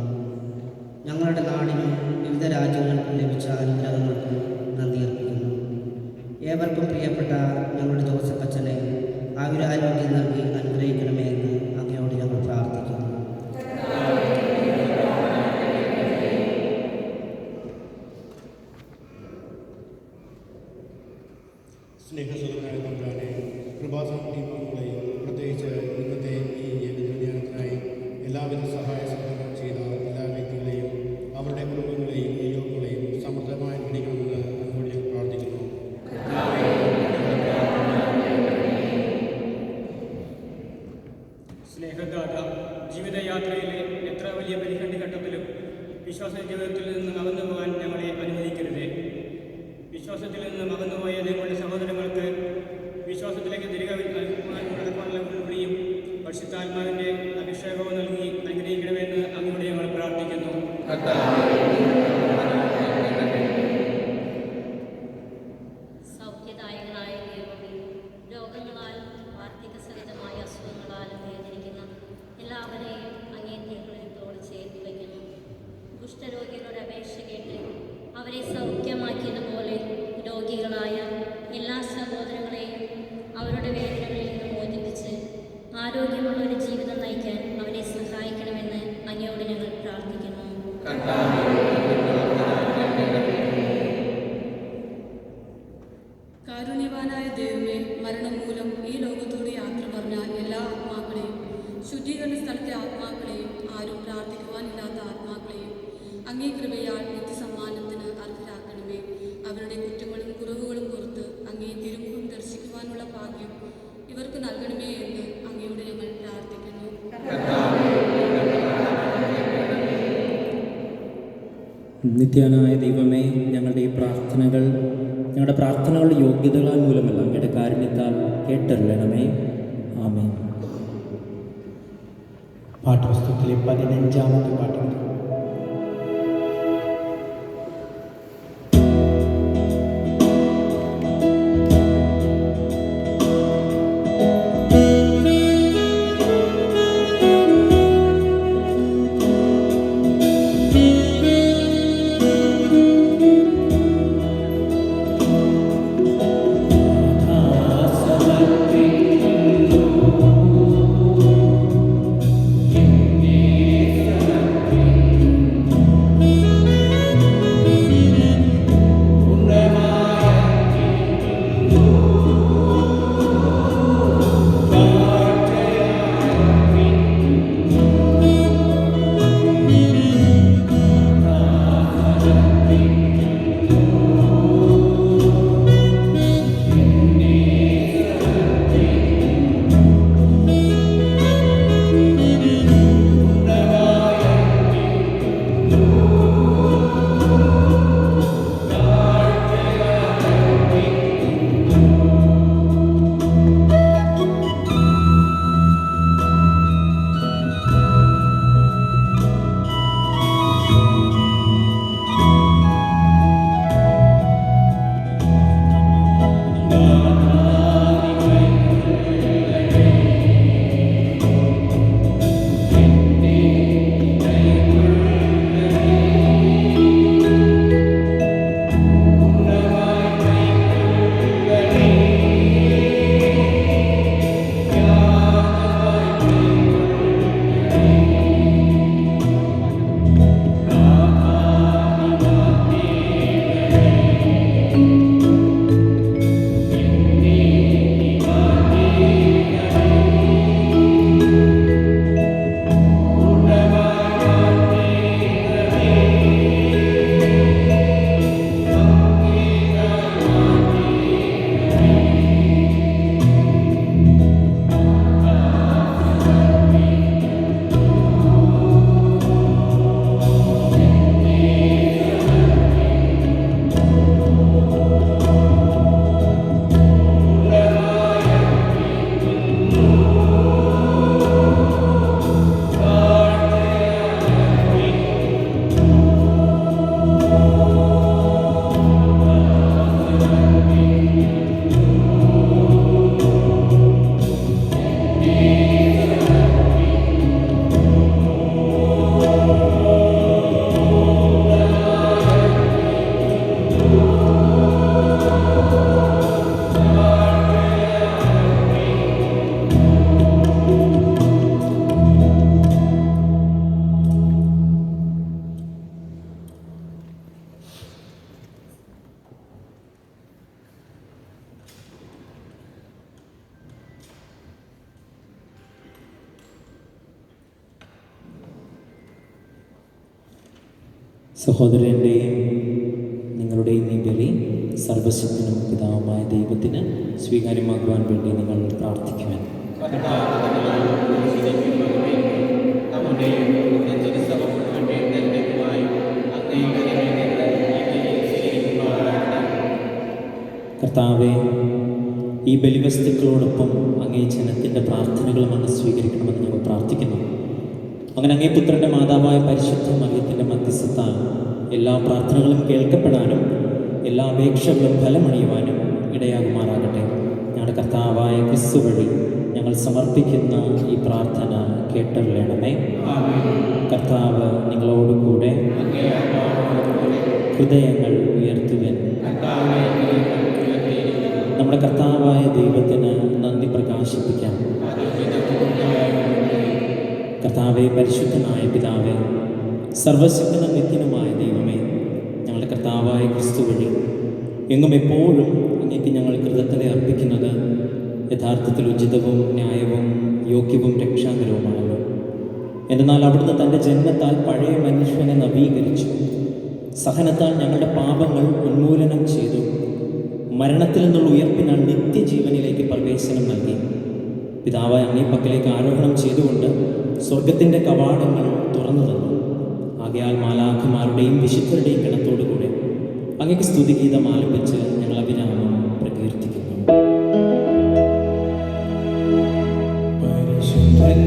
ഞങ്ങളുടെ നാടിനും വിവിധ രാജ്യങ്ങൾക്കും ലഭിച്ച അനുഗ്രഹങ്ങൾക്ക് നന്ദി അർപ്പിക്കുന്നു. ഏവർക്കും പ്രിയപ്പെട്ട ഞങ്ങളുടെ ജോസഫ് അച്ഛനെ ആയുരാരോഗ്യം നൽകി അനുഗ്രഹിക്കണമേ എന്ന് അങ്ങയോട് ഞങ്ങൾ പ്രാർത്ഥിക്കുന്നു. സ്നേഹസുഖനായ തമ്പുരാനെ, കൃപാസന ടീമുകളെയും പ്രത്യേകിച്ച് ഇന്നത്തെ ഈ ധ്യാനത്തിനായി എല്ലാവിധ സഹായ സഹകരണം ചെയ്ത എല്ലാ വ്യക്തികളെയും അവരുടെ കുടുംബങ്ങളെയും നിയോഗങ്ങളെയും സമൃദ്ധമായി പിടിക്കണമെന്ന് അങ്ങോട്ട് ഞാൻ പ്രാർത്ഥിക്കുന്നു. സ്നേഹദാത, ജീവിതയാത്രയിലെ എത്ര വലിയ പ്രതിസന്ധി ഘട്ടത്തിലും വിശ്വാസ ജീവിതത്തിൽ നിന്നും അകന്നു പോകാൻ ഞങ്ങളെ അനുവദിക്കരുത്. വിശ്വാസത്തിൽ നിന്നും അകന്നുപോയ ഞങ്ങളുടെ സഹോദരങ്ങൾക്ക് വിശ്വാസത്തിലേക്ക് തിരികെ നടക്കാനുള്ള വിളിയും പരിശുദ്ധാത്മാവിൻ്റെ അഭിഷേകവും നൽകി അനുഗ്രഹിക്കണമെന്ന് അങ്ങോട്ട് ഞങ്ങൾ പ്രാർത്ഥിക്കുന്നു. സൗഖ്യദായകനായ ദൈവമേ, രോഗങ്ങളാൽ വാർദ്ധക്യസഹിതമായ അസുഖങ്ങളാലും വേദനിക്കുന്ന എല്ലാവരെയും അങ്ങേ തിരുഹൃദയത്തോട് ചേർത്ത് വയ്ക്കുന്നു. കുഷ്ഠരോഗികളുടെ അപേക്ഷ കേട്ട് അവരെ സൗഖ്യമാക്കിയതുപോലെ രോഗികളായ എല്ലാ സഹോദരങ്ങളെയും അവരുടെ വേദനകളിൽ നിന്ന് മോചിപ്പിച്ച് ആരോഗ്യമുള്ള ഒരു ജീവിതം നയിക്കാൻ അവരെ സഹായിക്കണമെന്ന് അങ്ങയോട് ഞങ്ങൾ പ്രാർത്ഥിക്കുന്നു. കാരുണ്യവാനായ ദൈവമേ, മരണം മൂലം ഈ ലോകത്തോട് യാത്ര പറഞ്ഞ എല്ലാ ആത്മാക്കളെയും, ശുദ്ധീകരണ സ്ഥലത്തെ ആത്മാക്കളെയും, ആരും പ്രാർത്ഥിക്കുവാനില്ലാത്ത ആത്മാക്കളെയും അങ്ങേ കൃപയാൽ നിത്യസമ്മാനത്തിന് അർഹരാക്കണമേ. അവരുടെ കുറ്റങ്ങളും കുറവുകളും പുറത്ത് അങ്ങേ തിരുമുഖം ദർശിക്കുവാനുള്ള ഭാഗ്യം ഇവർക്ക് നൽകണമേ എന്ന് അങ്ങയോട് ഞങ്ങൾ പ്രാർത്ഥിക്കുന്നു. നിത്യനായ ദൈവമേ, ഞങ്ങളുടെ പ്രാർത്ഥനകളുടെ യോഗ്യതകളാൽ മൂലമല്ല അങ്ങയുടെ കാരുണ്യത്താൽ കേട്ടരുളണമേ. ആമേൻ. പാഠപുസ്തകത്തിലെ 15-ാമത്തെ പാഠം. സമർപ്പിക്കുന്നു സഹോദരൻ്റെയും നിങ്ങളുടെയും ഈ ബലി സർവശക്തനും പിതാവുമായ ദൈവത്തിന് സ്വീകാര്യമാക്കുവാൻ വേണ്ടി നിങ്ങൾ പ്രാർത്ഥിക്കുവാൻ. കർത്താവെ, ഈ ബലിവസ്തുക്കളോടൊപ്പം അങ്ങേ ജനത്തിൻ്റെ പ്രാർത്ഥനകളും അങ്ങ് സ്വീകരിക്കണമെന്ന് ഞങ്ങൾ പ്രാർത്ഥിക്കുന്നു. അങ്ങനെ അങ്ങേ പുത്രൻ്റെ മാതാവായ പരിശുദ്ധ മറിയത്തിൻ്റെ മധ്യസ്ഥത്താൽ എല്ലാ പ്രാർത്ഥനകളും കേൾക്കപ്പെടാനും എല്ലാ അപേക്ഷകളും ഫലമണിയുവാനും ഇടയാകുമാറാകട്ടെ. ഞങ്ങളുടെ കർത്താവായ ക്രിസ്തു വഴി ഞങ്ങൾ സമർപ്പിക്കുന്ന ഈ പ്രാർത്ഥന കേട്ടറിയണമേ. കർത്താവ് നിങ്ങളോടുകൂടെ. ഹൃദയങ്ങൾ ഉയർത്തുവൻ. നമ്മുടെ കർത്താവായ ദൈവത്തിന് നന്ദി പ്രകാശിപ്പിക്കാം. കർത്താവെ, പരിശുദ്ധനായ പിതാവേ, സർവശക്തനും നിത്യനുമായ ദൈവമേ, ഞങ്ങളുടെ കർത്താവായ ക്രിസ്തു വഴി എങ്ങും എപ്പോഴും അങ്ങേക്ക് ഞങ്ങൾ കൃതജ്ഞത അർപ്പിക്കുന്നത് യഥാർത്ഥത്തിൽ ഉചിതവും ന്യായവും യോഗ്യവും രക്ഷാകരവുമാണല്ലോ. എന്നാൽ അവിടുന്ന് തൻ്റെ ജന്മത്താൽ പഴയ മനുഷ്യനെ നവീകരിച്ചു, സഹനത്താൽ ഞങ്ങളുടെ പാപങ്ങൾ ഉന്മൂലനം ചെയ്തു, മരണത്തിൽ നിന്നുള്ള ഉയർപ്പിനാൽ നിത്യജീവനിലേക്ക് പ്രവേശനം നൽകി. പിതാവായ അങ്ങേ പക്കലേക്ക് ആരോഹണം ചെയ്തുകൊണ്ട് സ്വർഗത്തിൻ്റെ കവാടങ്ങൾ തുറന്നു തന്നു. ആകയാൽ മാലാഖമാരുടെയും വിശുദ്ധരുടെയും ഗണത്തോടുകൂടെ അങ്ങേക്ക് സ്തുതിഗീതം ആലപിച്ച് ഞങ്ങൾ അഭിരാമം പ്രകീർത്തിക്കുന്നു. പരിശുദ്ധൻ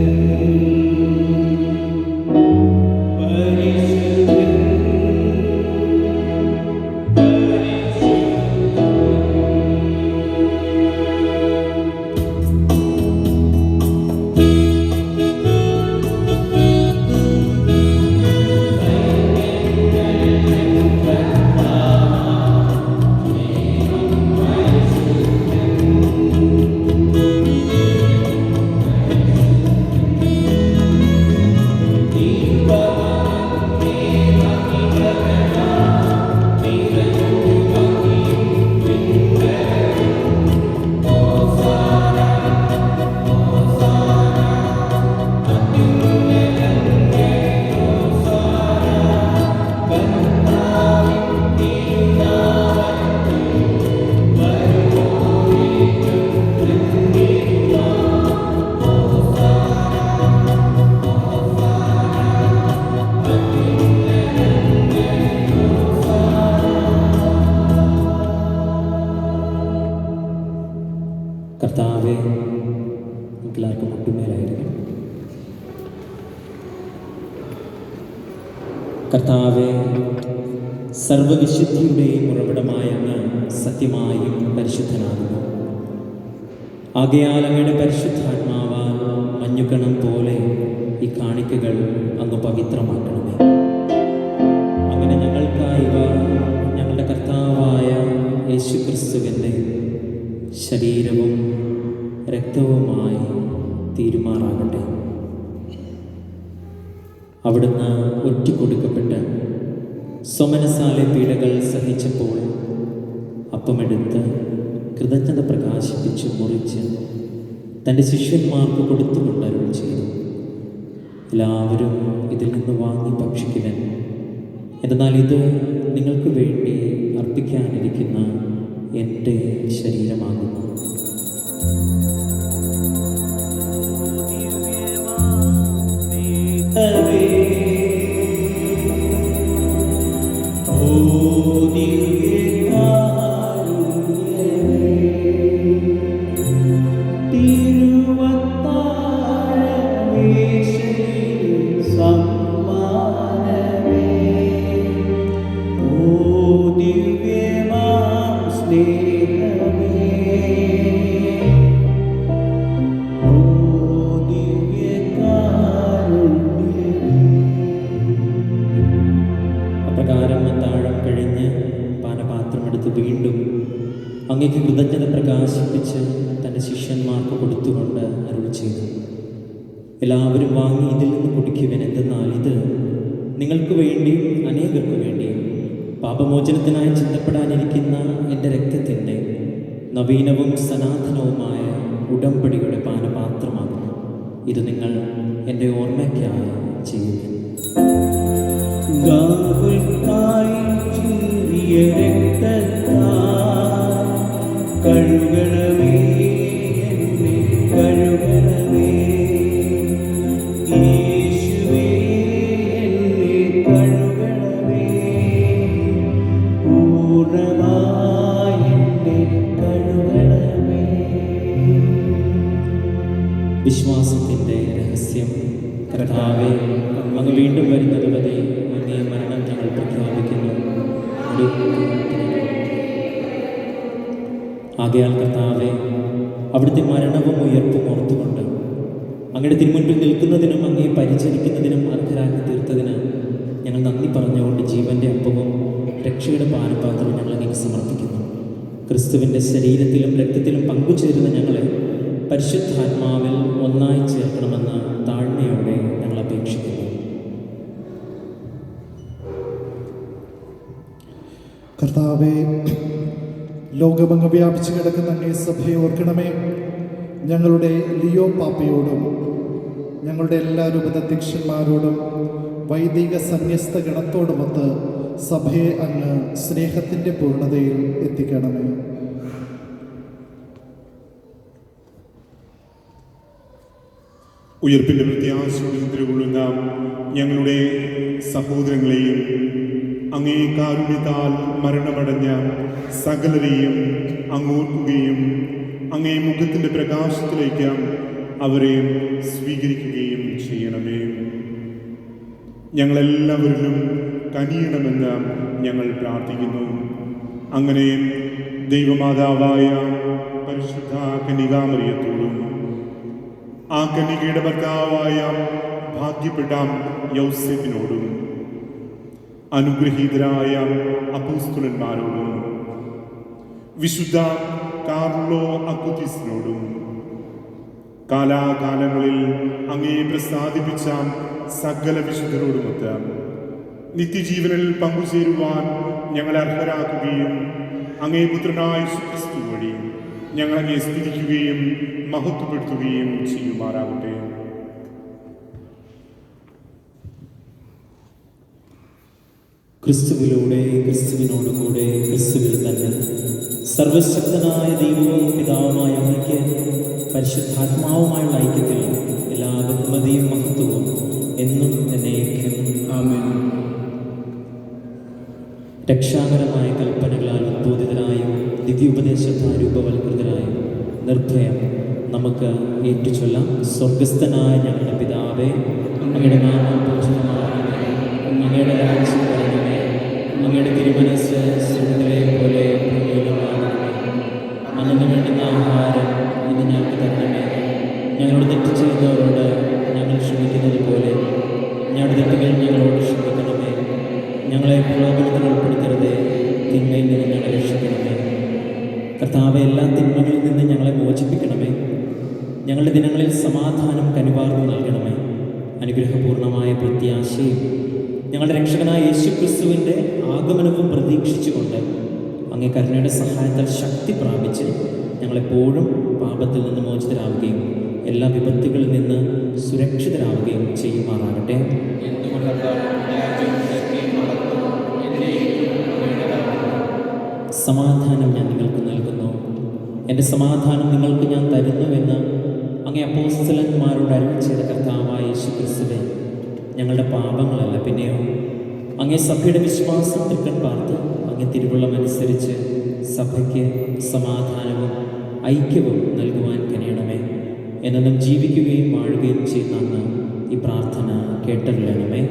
കർത്താവെ, എല്ലാവർക്കും മുട്ടുമേലായിരിക്കും. കർത്താവെ, സർവവിശുദ്ധിയുടെയും ഉറവിടമായ അങ്ങ് സത്യമായും പരിശുദ്ധനാകുന്നു. ആകയാൽ അങ്ങയുടെ പരിശുദ്ധാത്മാവാൽ മഞ്ഞുകണം പോലെ ഈ കാണിക്കകൾ അങ്ങ് പവിത്രമാക്കണമേ. അങ്ങനെ ഞങ്ങൾക്കായി ഞങ്ങളുടെ കർത്താവായ യേശുക്രിസ്തുവിൻ്റെ ശരീരവും രക്തവുമായി തീരുമാറാകട്ടെ. അവിടുന്ന് ഒറ്റിക്കൊടുക്കപ്പെട്ട് സ്വമനസാലെ പീഡകൾ സഹിച്ചപ്പോൾ അപ്പമെടുത്ത് കൃതജ്ഞത പ്രകാശിപ്പിച്ച് മുറിച്ച് തൻ്റെ ശിഷ്യന്മാർക്ക് കൊടുത്തുകൊണ്ട് അരുൾ ചെയ്തു, എല്ലാവരും ഇതിൽ നിന്ന് വാങ്ങി ഭക്ഷിക്കുവൻ. എന്നാൽ ഇത് നിങ്ങൾക്ക് വേണ്ടി അർപ്പിക്കാനിരിക്കുന്ന എൻ്റെ ശരീരമാകുന്നു. അപ്രകാരം അത്താഴം കഴിഞ്ഞ് പാനപാത്രമെടുത്ത് വീണ്ടും അങ്ങേക്ക് കൃതജ്ഞത പ്രകാശിപ്പിച്ച് തൻ്റെ ശിഷ്യന്മാർക്ക് കൊടുത്തുകൊണ്ട് അരുൾ ചെയ്തു, എല്ലാവരും വാങ്ങി ഇതിൽ നിന്ന് കുടിക്കുവൻ. എന്തെന്നാൽ ഇത് നിങ്ങൾക്ക് വേണ്ടിയും അനേകർക്ക് വേണ്ടിയും പാപമോചനത്തിനായി ചിന്തപ്പെടാനിരിക്കുന്ന എൻ്റെ രക്തത്തിൻ്റെ നവീനവും സനാതനവുമായ ഉടമ്പടിയുടെ പാനപാത്രമാകുന്നു. ഇത് നിങ്ങൾ എൻ്റെ ഓർമ്മയ്ക്കായി ചെയ്യുന്നു. ഗാകുൽത്തായി ചിന്തിയ രക്തത്താൽ കഴുകണമേ, എന്നെ കഴുകണമേ. യേശുവേ, എന്നെ കഴുകണമേ, പൂർണ്ണമായി എന്നെ കഴുകണമേ. വിശ്വാസത്തിൻ്റെ രഹസ്യം. കർത്താവേ, അങ്ങ് വീണ്ടും വരുന്നത് വരെ അങ്ങേ മരണം ഞങ്ങൾ പ്രഖ്യാപിക്കുന്നു. ആകയാൽ കർത്താവേ, അവിടുത്തെ മരണവും ഉയർപ്പും ഓർത്തുകൊണ്ട് അങ്ങയുടെ തിരുമുൻപിൽ നിൽക്കുന്നതിനും അങ്ങേ പരിചരിക്കുന്നതിനും അർഹരാക്കി തീർത്തതിന് ഞങ്ങൾ നന്ദി പറഞ്ഞുകൊണ്ട് ജീവൻ്റെ അപ്പവും രക്ഷയുടെ പാനപാത്രവും ഞങ്ങൾ അങ്ങേക്ക് സമർപ്പിക്കുന്നു. ക്രിസ്തുവിൻ്റെ ശരീരത്തിലും രക്തത്തിലും പങ്കുചേരുന്ന ഞങ്ങളെ പരിശുദ്ധാത്മാവിൽ ഒന്നായി ചേർക്കണമെന്ന് താഴ്മയോടെ ഞങ്ങൾ അപേക്ഷിക്കുന്നു. കർത്താവേ, ലോകമങ്ങ് വ്യാപിച്ചു കിടക്കുന്ന അങ്ങേ സഭയെ ഓർക്കണമേ. ഞങ്ങളുടെ ലിയോ പാപ്പയോടും ഞങ്ങളുടെ എല്ലാ രൂപതാധ്യക്ഷന്മാരോടും വൈദിക സന്യസ്ത ഗണത്തോടുമൊത്ത് സഭയെ അങ്ങ് സ്നേഹത്തിൻ്റെ പൂർണ്ണതയിൽ എത്തിക്കണമേ. ഉയർപ്പിൻ്റെ പ്രത്യാശയോടെ നിദ്രകൊള്ളുന്ന ഞങ്ങളുടെ സഹോദരങ്ങളെയും അങ്ങേ കാരുണ്യത്താൽ മരണമടഞ്ഞ സകലരെയും അങ്ങോർക്കുകയും അങ്ങേ മുഖത്തിൻ്റെ പ്രകാശത്തിലേക്ക് അവരെ സ്വീകരിക്കുകയും ചെയ്യണമേ. ഞങ്ങളെല്ലാവരിലും കനിയണമെന്ന് ഞങ്ങൾ പ്രാർത്ഥിക്കുന്നു. അങ്ങനെ ദൈവമാതാവായ പരിശുദ്ധ കന്യകാമറിയത്തോടും ആ കന്യകയുടെ ഭർത്താവായ ഭാഗ്യപ്പെട്ട യൗസേപ്പിനോടും അനുഗ്രഹീതരായ അപ്പോസ്തലന്മാരോടും വിശുദ്ധ കാർലോ അക്കുതിസിനോടും കാലാകാലങ്ങളിൽ അങ്ങേ പ്രസാദിപ്പിച്ച സകല വിശുദ്ധരോടുമൊത്ത് നിത്യജീവനിൽ പങ്കുചേരുവാൻ ഞങ്ങളെ അർഹരാക്കുകയും അങ്ങേ പുത്രനായ ക്രിസ്തു വഴി ഞങ്ങളങ്ങേ സ്തുതിക്കുകയും മഹത്വപ്പെടുത്തുകയും ചെയ്യുമാറാകട്ടെ. ക്രിസ്തുവിലൂടെ, ക്രിസ്തുവിനോടുകൂടെ, ക്രിസ്തുവിൽ തന്നെ സർവശക്തനായ ദൈവവും പിതാവുമായ അങ്ങയ്ക്ക് പരിശുദ്ധാത്മാവുമായുള്ള ഐക്യത്തിൽ എല്ലാ ബഹുമതിയും മഹത്വവും എന്നും എന്നേക്കും ആമേൻ. രക്ഷാകരമായ കൽപ്പനകളാൽ ഉദ്ബോധിതരായും ദിവ്യോപദേശത്താൽ രൂപവൽകൃതരായും നിർഭയം നമുക്ക് ഏറ്റുചൊല്ലാം. സ്വർഗസ്ഥനായ ഞങ്ങളുടെ പിതാവേ, അങ്ങയുടെ നാമം പൂജിതമാകണമേ, അങ്ങയുടെ രാജ്യം വരണമേ, അങ്ങയുടെ തിരുമനസ്സ് സ്വർഗ്ഗത്തിലെ പോലെ ഭൂമിയിലുമാകണമേ. അന്നു വേണ്ടുന്ന ആഹാരം ഇന്ന് ഞങ്ങൾക്ക് തരണമേ. ഞങ്ങളോട് തെറ്റ് ചെയ്യുന്നവരോട് ഞങ്ങൾ ക്ഷമിക്കുന്നത് പോലെ ഞങ്ങളുടെ തെറ്റുകൾ ഞങ്ങളോട് ക്ഷമിക്കണമേ. ഞങ്ങളെ പ്രലോഭനത്തിൽ ഉൾപ്പെടുത്തരുതേ, തിന്മയിൽ നിന്ന് ഞങ്ങളെ രക്ഷിക്കണമേ. കർത്താവെ, എല്ലാ തിന്മകളിൽ നിന്ന് ഞങ്ങളെ മോചിപ്പിക്കണമേ. ഞങ്ങളുടെ ദിനങ്ങളിൽ സമാധാനം കനിവാർന്നു നൽകണമേ. അനുഗ്രഹപൂർണമായ പ്രത്യാശയും ഞങ്ങളുടെ രക്ഷകനായ യേശുക്രിസ്തുവിൻ്റെ ആഗമനവും പ്രതീക്ഷിച്ചുകൊണ്ട് അങ്ങേ കരുണയുടെ സഹായത്താൽ ശക്തി പ്രാപിച്ച് ഞങ്ങളെപ്പോഴും പാപത്തിൽ നിന്ന് മോചിതരാവുകയും എല്ലാ വിപത്തുകളിൽ നിന്ന് സുരക്ഷിതരാവുകയും ചെയ്യുമാറാകട്ടെ. സമാധാനം ഞാൻ നിങ്ങൾക്ക് നൽകുന്നു, എൻ്റെ സമാധാനം നിങ്ങൾക്ക് ഞാൻ തരുന്നുവെന്ന് അങ്ങേ അപ്പോസ്തലന്മാരോട് അരുളി ചെയ്ത കർത്താവായ യേശുക്രിസ്തുവേ, ഞങ്ങളുടെ പാപങ്ങളല്ല പിന്നെയോ അങ്ങേ സഭയുടെ വിശ്വാസം തൃക്കൺ പാർത്ത് അങ്ങേ തിരുവുള്ളമനുസരിച്ച് സഭയ്ക്ക് സമാധാനവും ഐക്യവും നൽകുവാൻ കനിയണമേ. എന്നും ജീവിക്കുകയും വാഴുകയും ചെയ്യുന്ന അന്ന് ഈ പ്രാർത്ഥന കേട്ടറിയണമേ.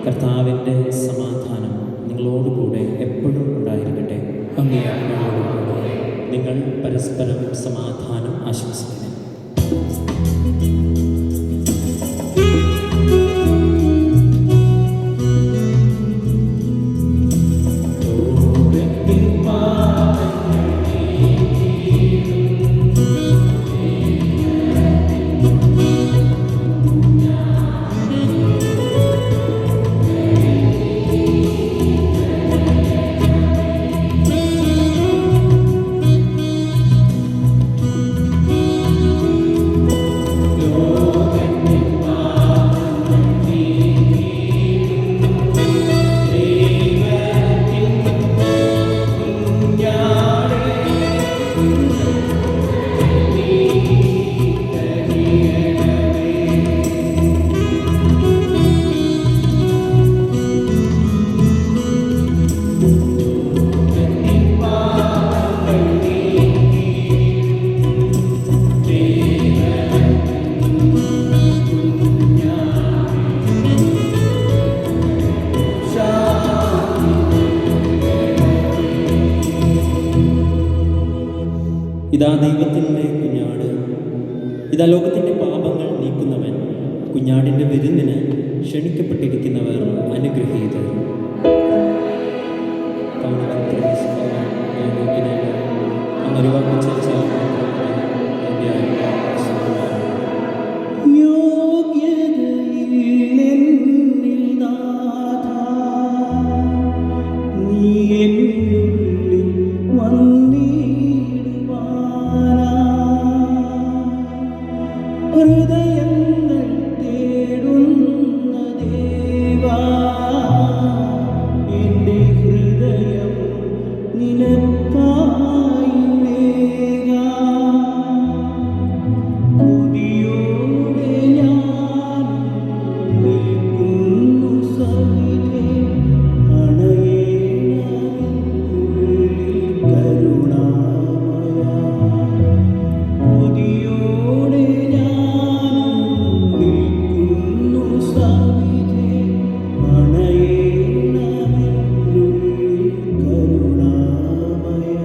കർത്താവിൻ്റെ സമാധാനം നിങ്ങളോടുകൂടെ എപ്പോഴും ഉണ്ടായിരിക്കട്ടെ. അങ്ങേ ആത്മാവോടുകൂടെ നിങ്ങൾ പരസ്പരം സമാധാനം ആശംസിക്കുന്നു. ദൈവത്തിൻ്റെ കുഞ്ഞാട്, ഇതാ ലോകത്തിൻ്റെ പാപങ്ങൾ നീക്കുന്നവൻ. കുഞ്ഞാടിൻ്റെ വിരുന്നിന് ക്ഷണിക്കപ്പെട്ടിരിക്കുന്നവർ അനുഗ്രഹീതർ. അങ്ങനെ വാക്ക് ചർച്ചാൽ ഹൃദയങ്ങൾ തേടുന്ന ദേവാ, എൻ്റെ ഹൃദയം നിനക്കായി നേരാം. കൊതിയോടെ ഞാൻ നിൽക്കുന്നു സവിധേ, അണയേണമെന്നുള്ളിൽ കരുണാമയ. കൊതിയോടെ ഞാൻ നിൽക്കുന്നു സവിധേ, അണയേണമെന്നുള്ളിൽ കരുണാമയ.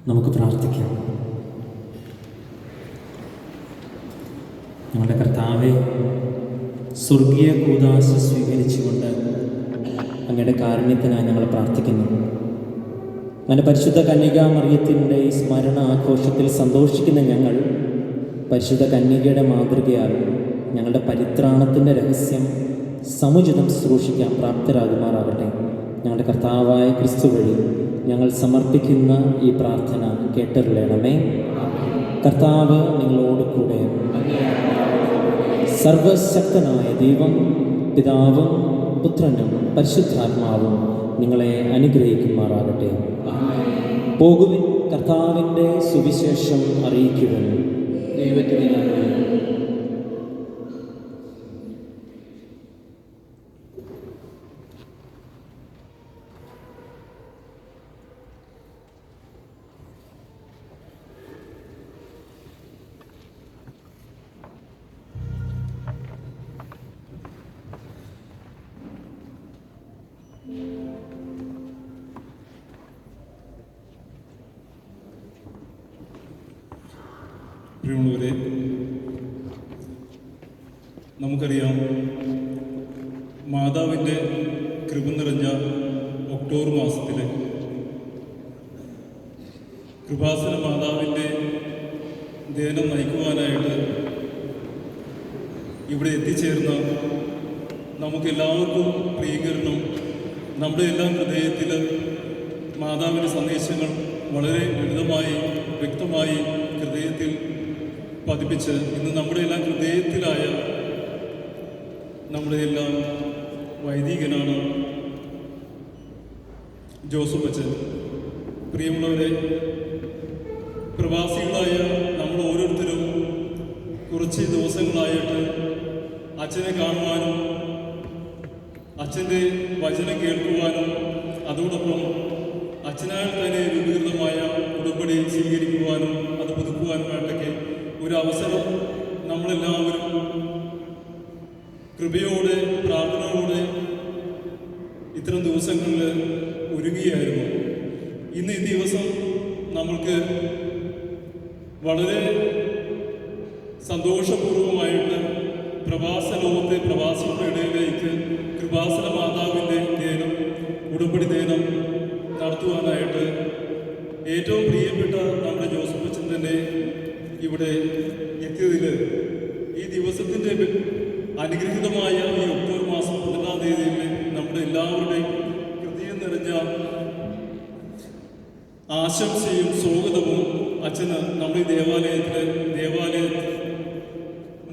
നമുക്ക് പ്രാർത്ഥിക്കാം. ഞങ്ങളുടെ കർത്താവെ, സ്വർഗീയ കൂദാശ സ്വീകരിച്ചുകൊണ്ട് അങ്ങയുടെ കാരുണ്യത്തിനായി ഞങ്ങൾ പ്രാർത്ഥിക്കുന്നു. അങ്ങനെ പരിശുദ്ധ കന്യകാ മറിയത്തിൻ്റെ ഈ സ്മരണ ആഘോഷത്തിൽ സന്തോഷിക്കുന്ന ഞങ്ങൾ പരിശുദ്ധ കന്യകയുടെ മാതൃകയാൽ ഞങ്ങളുടെ പരിത്രാണത്തിൻ്റെ രഹസ്യം സമുചിതം ശുശ്രൂഷിക്കാൻ പ്രാപ്തരാകുമാറാകട്ടെ. ഞങ്ങളുടെ കർത്താവായ ക്രിസ്തു വഴി ഞങ്ങൾ സമർപ്പിക്കുന്ന ഈ പ്രാർത്ഥന കേട്ടറിയണമേ. കർത്താവ് നിങ്ങളോട് കൂടെ. സർവശക്തനായ ദൈവം പിതാവും പുത്രനും പരിശുദ്ധാത്മാവും നിങ്ങളെ അനുഗ്രഹിക്കുമാറാകട്ടെ. പോകുവിൻ, കർത്താവിൻ്റെ സുവിശേഷം അറിയിക്കുവിൻ. ദൈവത്തിന് നന്ദി. പ്രിയമുള്ളവരെ, നമുക്കറിയാം മാതാവിൻ്റെ കൃപ നിറഞ്ഞ ഒക്ടോബർ മാസത്തിൽ കൃപാസന മാതാവിൻ്റെ ധ്യാനം നയിക്കുവാനായിട്ട് ഇവിടെ എത്തിച്ചേർന്ന നമുക്കെല്ലാവർക്കും പ്രിയങ്കരനും നമ്മുടെ എല്ലാം ഹൃദയത്തിൽ മാതാവിൻ്റെ സന്ദേശങ്ങൾ വളരെ ലളിതമായി വ്യക്തമായി ഹൃദയത്തിൽ പതിപ്പിച്ച് ഇന്ന് നമ്മുടെ എല്ലാം ഹൃദയത്തിലായ നമ്മുടെ എല്ലാം വൈദികനാണ് ജോസഫ് അച്ഛൻ. പ്രിയമുള്ളവരെ, പ്രവാസികളായ നമ്മൾ ഓരോരുത്തരും കുറച്ച് ദിവസങ്ങളായിട്ട് അച്ഛനെ കാണുവാനും അച്ഛൻ്റെ വചനം കേൾക്കുവാനും അതോടൊപ്പം അച്ഛനാൽ തന്നെ രൂപീകൃതമായ ഉടമ്പടി സ്വീകരിക്കുവാനും അത് പുതുക്കുവാനുമായിട്ടൊക്കെ ഒരു അവസരം നമ്മളെല്ലാവരും കൃപയോടെ പ്രാർത്ഥനയോടെ ഇത്തരം ദിവസങ്ങളിൽ ഒരുങ്ങിയായിരുന്നു. ഇന്ന് ഈ ദിവസം നമ്മൾക്ക് വളരെ സന്തോഷപൂർവമായിട്ട് പ്രവാസ ലോകത്തെ പ്രവാസികളുടെ ഇടയിലേക്ക് കൃപാസന മാതാവിൻ്റെ ധ്യാനം, ഉടമ്പടി ധ്യാനം നടത്തുവാനായിട്ട് ഏറ്റവും പ്രിയപ്പെട്ട നമ്മുടെ ജോസഫ് അച്ഛൻ തന്നെ ഇവിടെ എത്തിയതിൽ ഈ ദിവസത്തിൻ്റെ അനുഗ്രഹീതമായ ഈ ഒക്ടോബർ മാസം 11-ാം തീയതിയിൽ നമ്മുടെ എല്ലാവരുടെയും ഹൃദയം നിറഞ്ഞ ആശംസയും സ്വാഗതവും അച്ഛന് നമ്മുടെ ദേവാലയ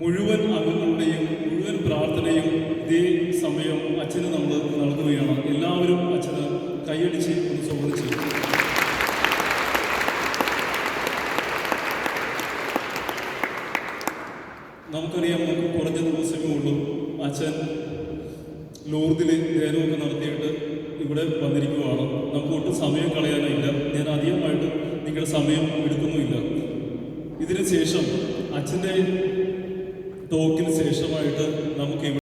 മുഴുവൻ അംഗങ്ങളുടെയും മുഴുവൻ പ്രാർത്ഥനയും ഇതേ സമയം അച്ഛന് നമ്മൾ നൽകുകയാണ്. എല്ലാവരും അച്ഛന് കൈയടിച്ച് ഒന്ന് സ്വാഗതം ചെയ്യും. നമുക്കറിയാം, നമുക്ക് കുറഞ്ഞ ദിവസമേ ഉള്ളൂ അച്ഛൻ ലൂർദിൽ ധ്യാനമൊക്കെ നടത്തിയിട്ട് ഇവിടെ വന്നിരിക്കുവാണ്. നമുക്ക് ഒട്ടും സമയം കളയാനായില്ല. ഞാൻ അധികമായിട്ട് നിങ്ങളുടെ സമയം എടുക്കുന്നുമില്ല. ഇതിന് ശേഷം അച്ഛൻ്റെ ടോക്കിന് ശേഷമായിട്ട് നമുക്ക്